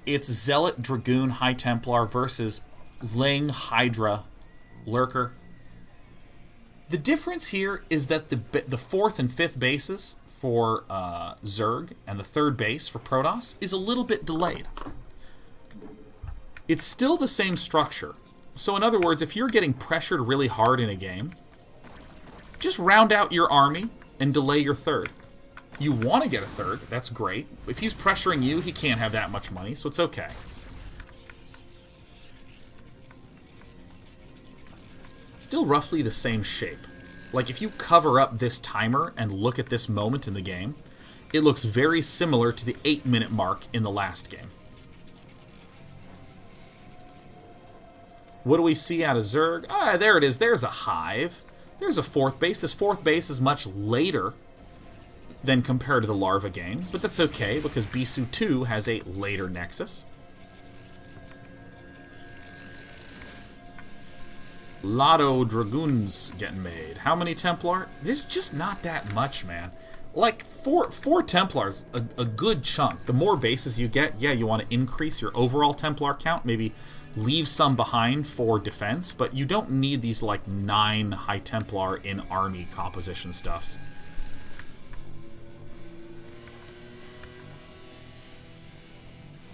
It's Zealot, Dragoon, High Templar versus Ling, Hydra, Lurker. The difference here is that the fourth and fifth bases for Zerg and the third base for Protoss is a little bit delayed. It's still the same structure. So in other words, if you're getting pressured really hard in a game, just round out your army and delay your third. You want to get a third, that's great. If he's pressuring you, he can't have that much money, so it's okay. Still roughly the same shape. Like, if you cover up this timer and look at this moment in the game, it looks very similar to the 8-minute mark in the last game. What do we see out of Zerg? Ah, there it is. There's a hive. There's a fourth base. This fourth base is much later than compared to the Larva game, but that's okay because Bisu 2 has a later Nexus. Lotto Dragoons getting made. How many Templar? There's just not that much, man. Like, four Templars, a good chunk. The more bases you get, yeah, you want to increase your overall Templar count, maybe leave some behind for defense, but you don't need these, like, 9 High Templar in army composition stuffs.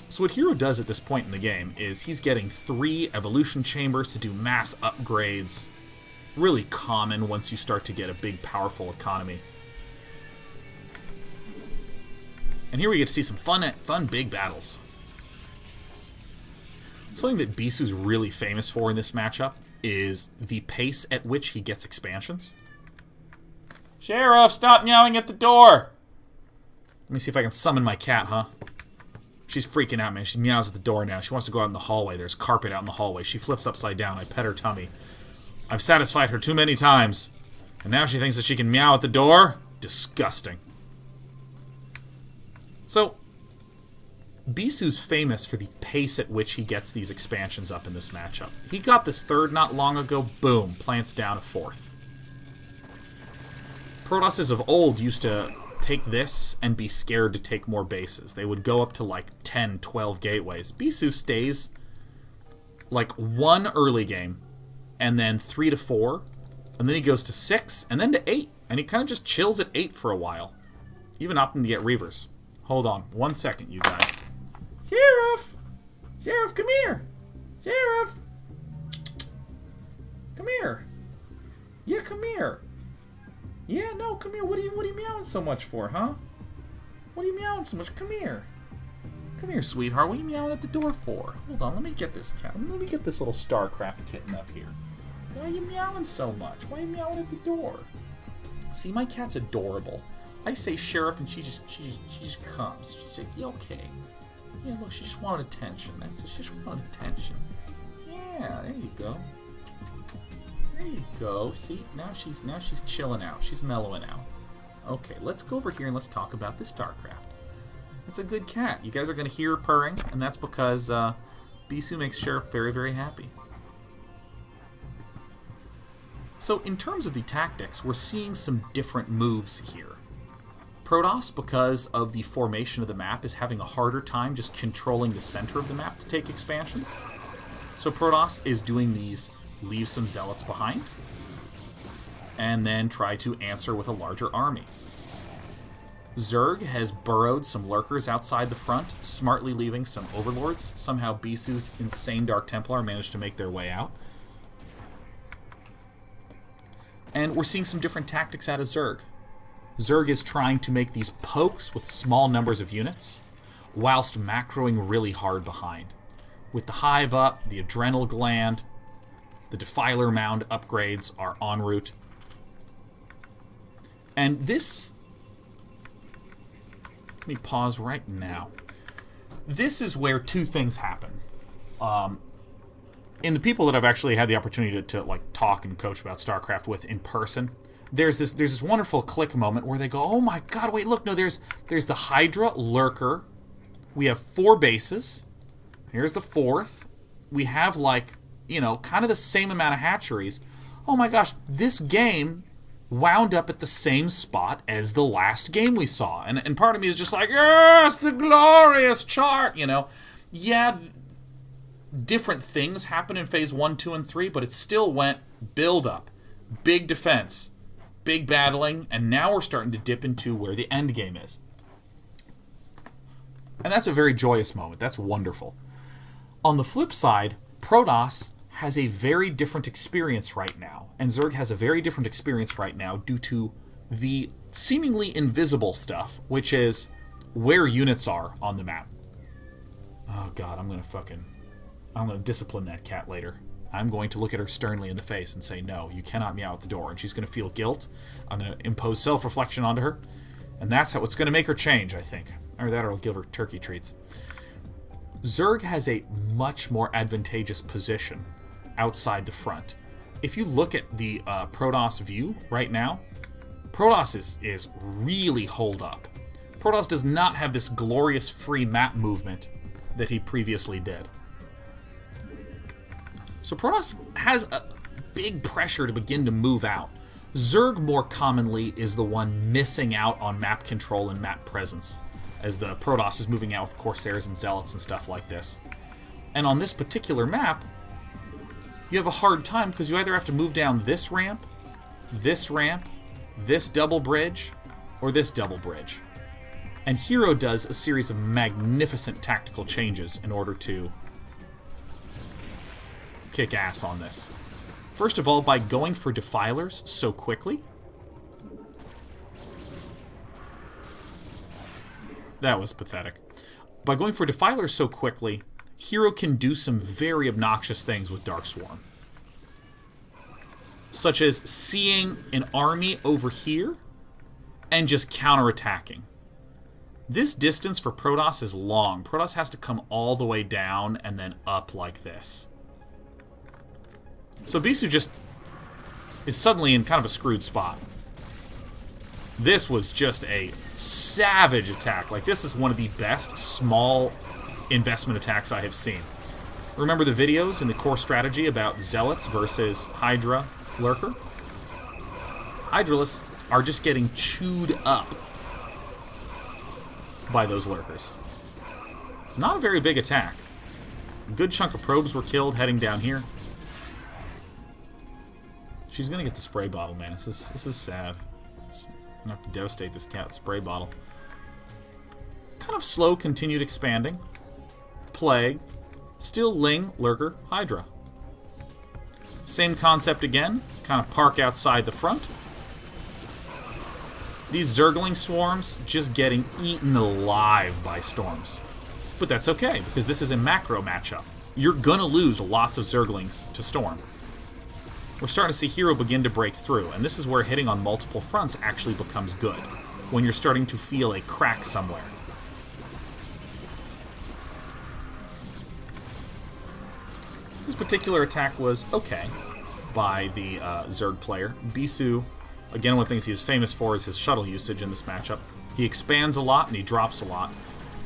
So what Hero does at this point in the game is he's getting 3 evolution chambers to do mass upgrades. Really common once you start to get a big, powerful economy. And here we get to see some fun big battles. Something that Bisu's really famous for in this matchup is the pace at which he gets expansions. Sheriff, stop meowing at the door! Let me see if I can summon my cat, huh? She's freaking out, man. She meows at the door now. She wants to go out in the hallway. There's carpet out in the hallway. She flips upside down. I pet her tummy. I've satisfied her too many times. And now she thinks that she can meow at the door? Disgusting. So, Bisu's famous for the pace at which he gets these expansions up in this matchup. He got this third not long ago. Boom. Plants down a fourth. Protosses of old used to take this and be scared to take more bases. They would go up to like 10, 12 gateways. Bisu stays like 1 early game, and then 3 to 4, and then he goes to 6, and then to 8, and he kind of just chills at 8 for a while. Even opting to get Reavers. Hold on 1 second, you guys. Sheriff! Sheriff, come here! Sheriff! Come here! Yeah, come here! Yeah, no, come here. What are you meowing so much for, huh? What are you meowing so much? Come here. Come here, sweetheart. What are you meowing at the door for? Hold on, let me get this cat. Let me get this little StarCraft kitten up here. Why are you meowing so much? Why are you meowing at the door? See, my cat's adorable. I say Sheriff, and she just comes. She's like, yeah, okay. Yeah, look, she just wanted attention. That's it. She just wanted attention. Yeah, there you go. There you go. See, now she's chilling out. She's mellowing out. Okay, let's go over here and let's talk about this StarCraft. It's a good cat. You guys are going to hear her purring, and that's because Bisu makes Sheriff very, very happy. So in terms of the tactics, we're seeing some different moves here. Protoss, because of the formation of the map, is having a harder time just controlling the center of the map to take expansions. So Protoss is doing these leave some zealots behind, and then try to answer with a larger army. Zerg has burrowed some lurkers outside the front, smartly leaving some overlords. Somehow Bisu's insane Dark Templar managed to make their way out. And we're seeing some different tactics out of Zerg. Zerg is trying to make these pokes with small numbers of units, whilst macroing really hard behind. With the Hive up, the Adrenal Gland, the Defiler Mound upgrades are en route. And this... Let me pause right now. This is where two things happen. In the people that I've actually had the opportunity to like talk and coach about StarCraft with in person, there's this wonderful click moment where they go, oh my god, wait, look, no, there's the Hydra Lurker. We have 4 bases. Here's the 4th. We have, like, you know, kind of the same amount of hatcheries. Oh my gosh, this game wound up at the same spot as the last game we saw. And part of me is just like, yes, the glorious chart, you know. Yeah, different things happen in phase 1, 2, and 3, but it still went build up, big defense, big battling, and now we're starting to dip into where the end game is. And that's a very joyous moment. That's wonderful. On the flip side, Protoss has a very different experience right now, and Zerg has a very different experience right now due to the seemingly invisible stuff, which is where units are on the map. Oh god, I'm gonna discipline that cat later. I'm going to look at her sternly in the face and say, no, you cannot meow at the door, and she's going to feel guilt. I'm going to impose self-reflection onto her, and that's what's going to make her change, I think. Or that, or I'll give her turkey treats. Zerg has a much more advantageous position outside the front. If you look at the Protoss view right now, Protoss is really holed up. Protoss does not have this glorious free map movement that he previously did. So Protoss has a big pressure to begin to move out. Zerg, more commonly, is the one missing out on map control and map presence, as the Protoss is moving out with Corsairs and Zealots and stuff like this. And on this particular map, you have a hard time because you either have to move down this ramp, this double bridge, or this double bridge. And Hero does a series of magnificent tactical changes in order to kick ass on this. First of all, by going for Defilers so quickly. That was pathetic. By going for Defilers so quickly, Hero can do some very obnoxious things with Dark Swarm. Such as seeing an army over here and just counterattacking. This distance for Protoss is long. Protoss has to come all the way down and then up like this. So Bisu just is suddenly in kind of a screwed spot. This was just a savage attack. Like, this is one of the best small investment attacks I have seen. Remember the videos in the core strategy about Zealots versus Hydra Lurker? Hydralists are just getting chewed up by those Lurkers. Not a very big attack. A good chunk of probes were killed heading down here. She's gonna get the spray bottle, man. This is sad. I'm gonna have to devastate this cat with the spray bottle. Kind of slow, continued expanding. Plague. Still Ling, Lurker, Hydra. Same concept again. Kind of park outside the front. These Zergling swarms just getting eaten alive by storms. But that's okay, because this is a macro matchup. You're gonna lose lots of Zerglings to storm. We're starting to see Hero begin to break through, and this is where hitting on multiple fronts actually becomes good, when you're starting to feel a crack somewhere. This particular attack was okay by the Zerg player. Bisu, again, one of the things he is famous for is his shuttle usage in this matchup. He expands a lot and he drops a lot,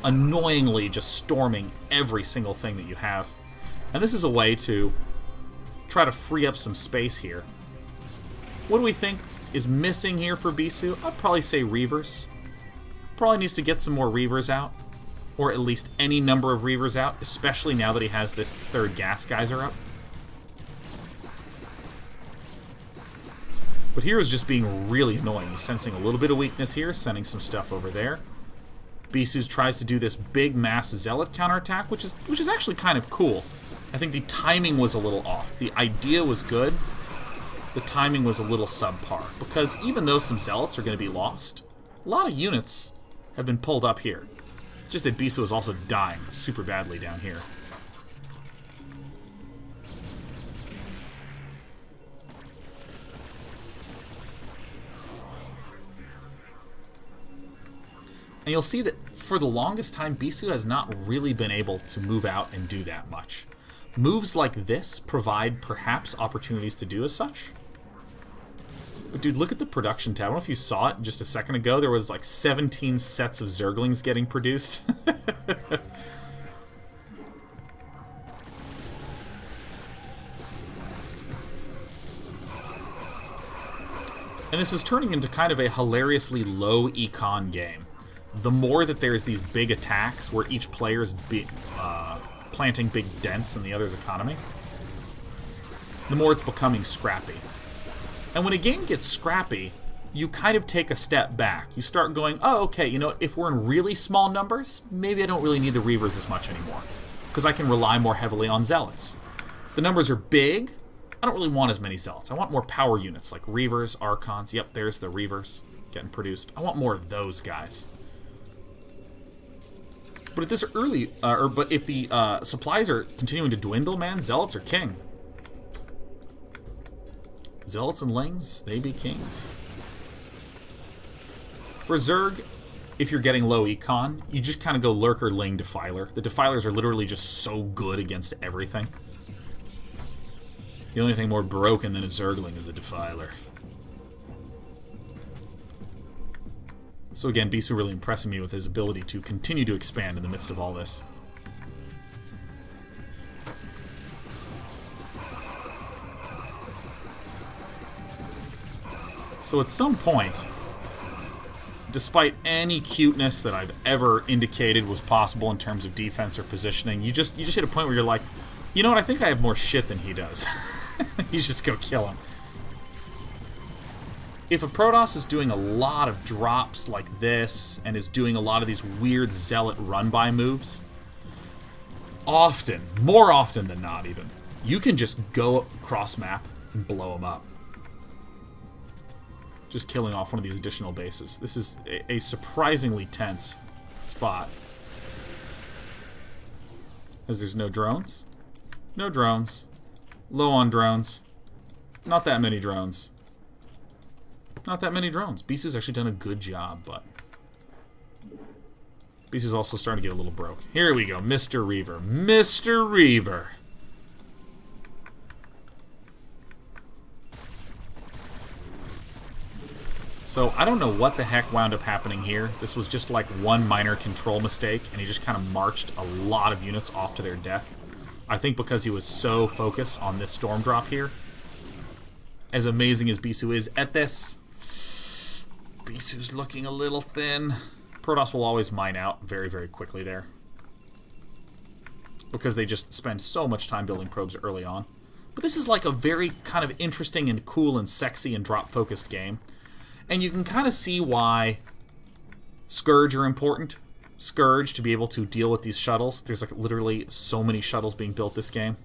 annoyingly just storming every single thing that you have. And this is a way to try to free up some space here. What do we think is missing here for Bisu? I'd probably say Reavers. Probably needs to get some more Reavers out, or at least any number of Reavers out, especially now that he has this third gas geyser up. But here is just being really annoying. He's sensing a little bit of weakness here, sending some stuff over there. Bisu tries to do this big mass zealot counterattack, which is actually kind of cool. I think the timing was a little off. The idea was good. The timing was a little subpar, because even though some zealots are going to be lost, a lot of units have been pulled up here. Just that Bisu is also dying super badly down here. And you'll see that for the longest time, Bisu has not really been able to move out and do that much. Moves like this provide perhaps opportunities to do as such. But dude, look at the production tab. I don't know if you saw it just a second ago. There was like 17 sets of Zerglings getting produced. And this is turning into kind of a hilariously low econ game. The more that there's these big attacks where each player is planting big dents in the other's economy, the more it's becoming scrappy. And when a game gets scrappy, you kind of take a step back. You start going, oh, okay, you know, if we're in really small numbers, maybe I don't really need the Reavers as much anymore, because I can rely more heavily on Zealots. If the numbers are big, I don't really want as many Zealots. I want more power units like Reavers, Archons. Yep, there's the Reavers getting produced. I want more of those guys. But at this early, but if the supplies are continuing to dwindle, man, Zealots are king. Zealots and Lings, they be kings. For Zerg, if you're getting low econ, you just kind of go Lurker, Ling, Defiler. The Defilers are literally just so good against everything. The only thing more broken than a Zergling is a Defiler. So again, Bisu really impressing me with his ability to continue to expand in the midst of all this. So at some point, despite any cuteness that I've ever indicated was possible in terms of defense or positioning, you just hit a point where you're like, you know what, I think I have more shit than he does. You just go kill him. If a Protoss is doing a lot of drops like this, and is doing a lot of these weird Zealot run-by moves, often, more often than not even, you can just go across map and blow them up. Just killing off one of these additional bases. This is a surprisingly tense spot. As there's no drones. No drones. Low on drones. Not that many drones. Not that many drones. Bisu's actually done a good job, but Bisu's also starting to get a little broke. Here we go, Mr. Reaver. Mr. Reaver. So, I don't know what the heck wound up happening here. This was just like one minor control mistake, and he just kind of marched a lot of units off to their death. I think because he was so focused on this storm drop here. As amazing as Bisu is at this, Bisu's looking a little thin. Protoss will always mine out very, very quickly there, because they just spend so much time building probes early on. But this is like a very kind of interesting and cool and sexy and drop-focused game. And you can kind of see why Scourge are important. Scourge, to be able to deal with these shuttles. There's like literally so many shuttles being built this game.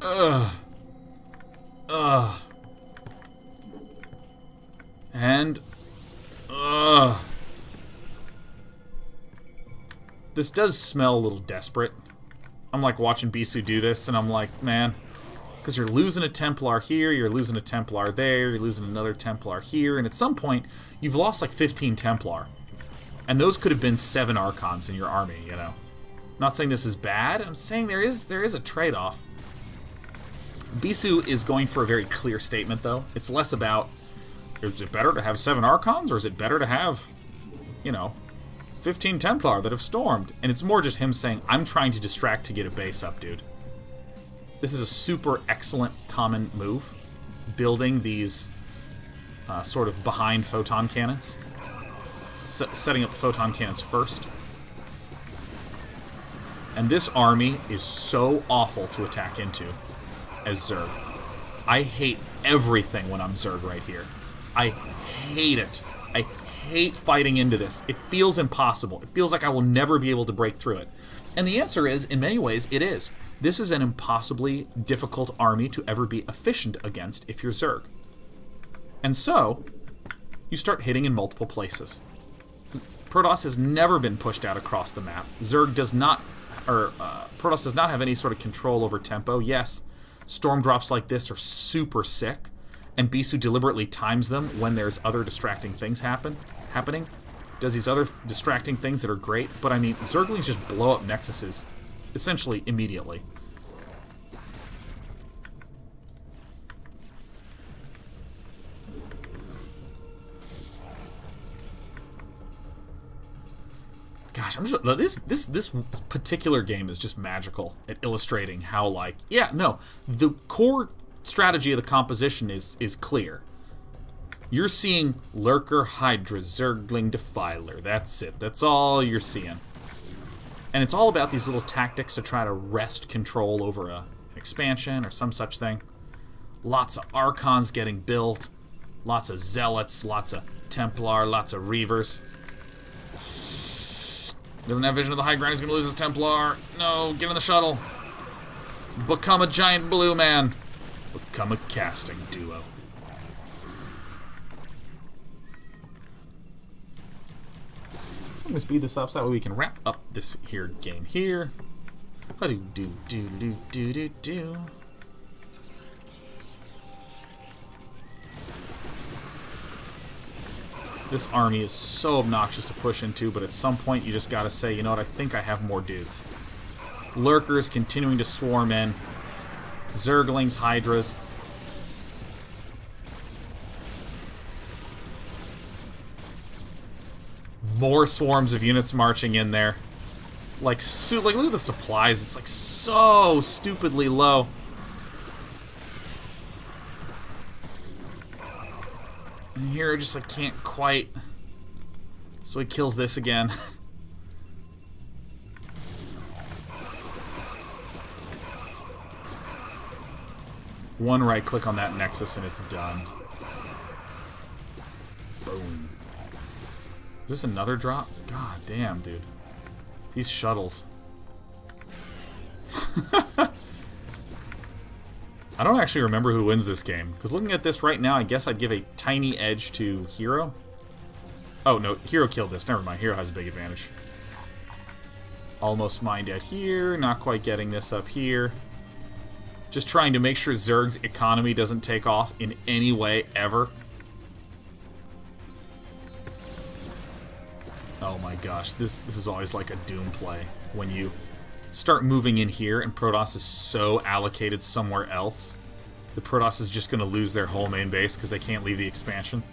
Ugh. Ugh. And... Ugh. This does smell a little desperate. I'm like watching Bisu do this, and I'm like, man, because you're losing a Templar here, you're losing a Templar there, you're losing another Templar here, and at some point, you've lost like 15 Templar. And those could have been 7 Archons in your army, you know. Not saying this is bad, I'm saying there is a trade-off. Bisu is going for a very clear statement, though. It's less about, is it better to have 7 Archons, or is it better to have, you know, 15 Templar that have stormed? And it's more just him saying, I'm trying to distract to get a base up, dude. This is a super excellent common move. Building these sort of behind photon cannons. Setting up the photon cannons first. And this army is so awful to attack into as Zerg. I hate everything when I'm Zerg right here. I hate it. I hate fighting into this. It feels impossible. It feels like I will never be able to break through it. And the answer is, in many ways, it is. This is an impossibly difficult army to ever be efficient against if you're Zerg. And so, you start hitting in multiple places. Protoss has never been pushed out across the map. Zerg does not, or Protoss does not have any sort of control over tempo. Yes, storm drops like this are super sick, and Bisu deliberately times them when there's other distracting things happening. Does these other distracting things that are great, but I mean, Zerglings just blow up Nexuses essentially immediately. Gosh, I'm just, this particular game is just magical at illustrating how, like, yeah, no, the core strategy of the composition is clear. You're seeing Lurker, Hydra, Zergling, Defiler. That's it. That's all you're seeing. And it's all about these little tactics to try to wrest control over an expansion or some such thing. Lots of Archons getting built. Lots of Zealots. Lots of Templar. Lots of Reavers. Doesn't have vision of the high ground. He's going to lose his Templar. No, get in the shuttle. Become a giant blue man. Become a casting duo. So I'm going to speed this up so that way we can wrap up this here game here. Do. This army is so obnoxious to push into, but at some point you just gotta say, you know what, I think I have more dudes. Lurkers continuing to swarm in. Zerglings, Hydras. More swarms of units marching in there. Like, look at the supplies. It's like so stupidly low. And here, just like can't quite. So he kills this again. One right click on that Nexus and it's done. Boom. Is this another drop? God damn, dude. These shuttles. I don't actually remember who wins this game, because looking at this right now, I guess I'd give a tiny edge to Hero. Oh, no, Hero killed this. Never mind, Hero has a big advantage. Almost mined out here, not quite getting this up here. Just trying to make sure Zerg's economy doesn't take off in any way, ever. Oh my gosh, this is always like a Doom play. When you start moving in here and Protoss is so allocated somewhere else, the Protoss is just going to lose their whole main base because they can't leave the expansion.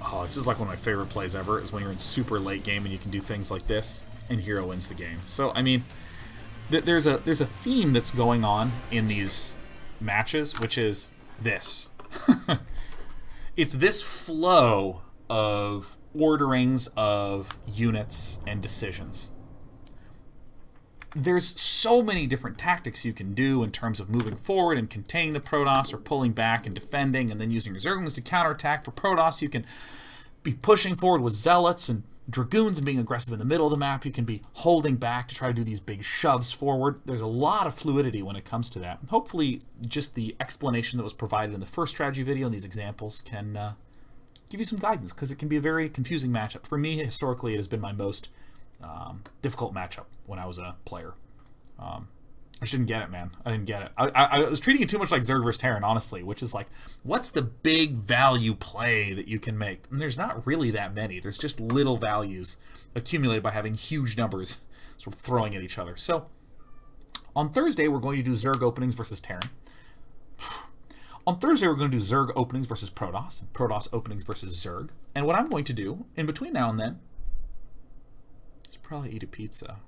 Oh, this is like one of my favorite plays ever, is when you're in super late game and you can do things like this, and Hero wins the game. So, I mean, there's a theme that's going on in these matches, which is this. It's this flow of orderings of units and decisions. There's so many different tactics you can do in terms of moving forward and containing the Protoss, or pulling back and defending, and then using your Zerglings to counterattack. For Protoss, you can be pushing forward with Zealots and Dragoons and being aggressive in the middle of the map. You can be holding back to try to do these big shoves forward. There's a lot of fluidity when it comes to that. Hopefully, just the explanation that was provided in the first strategy video and these examples can give you some guidance, because it can be a very confusing matchup. For me, historically, it has been my most difficult matchup when I was a player. I just didn't get it, man. I didn't get it. I was treating it too much like Zerg vs. Terran, honestly, which is like, what's the big value play that you can make? And there's not really that many. There's just little values accumulated by having huge numbers sort of throwing at each other. So on Thursday, we're going to do Zerg openings versus Terran. On Thursday, we're going to do Zerg openings versus Protoss, and Protoss openings versus Zerg. And what I'm going to do in between now and then is probably eat a pizza.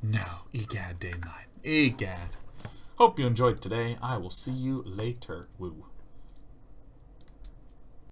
No, egad day 9. Egad. Hope you enjoyed today. I will see you later. Woo.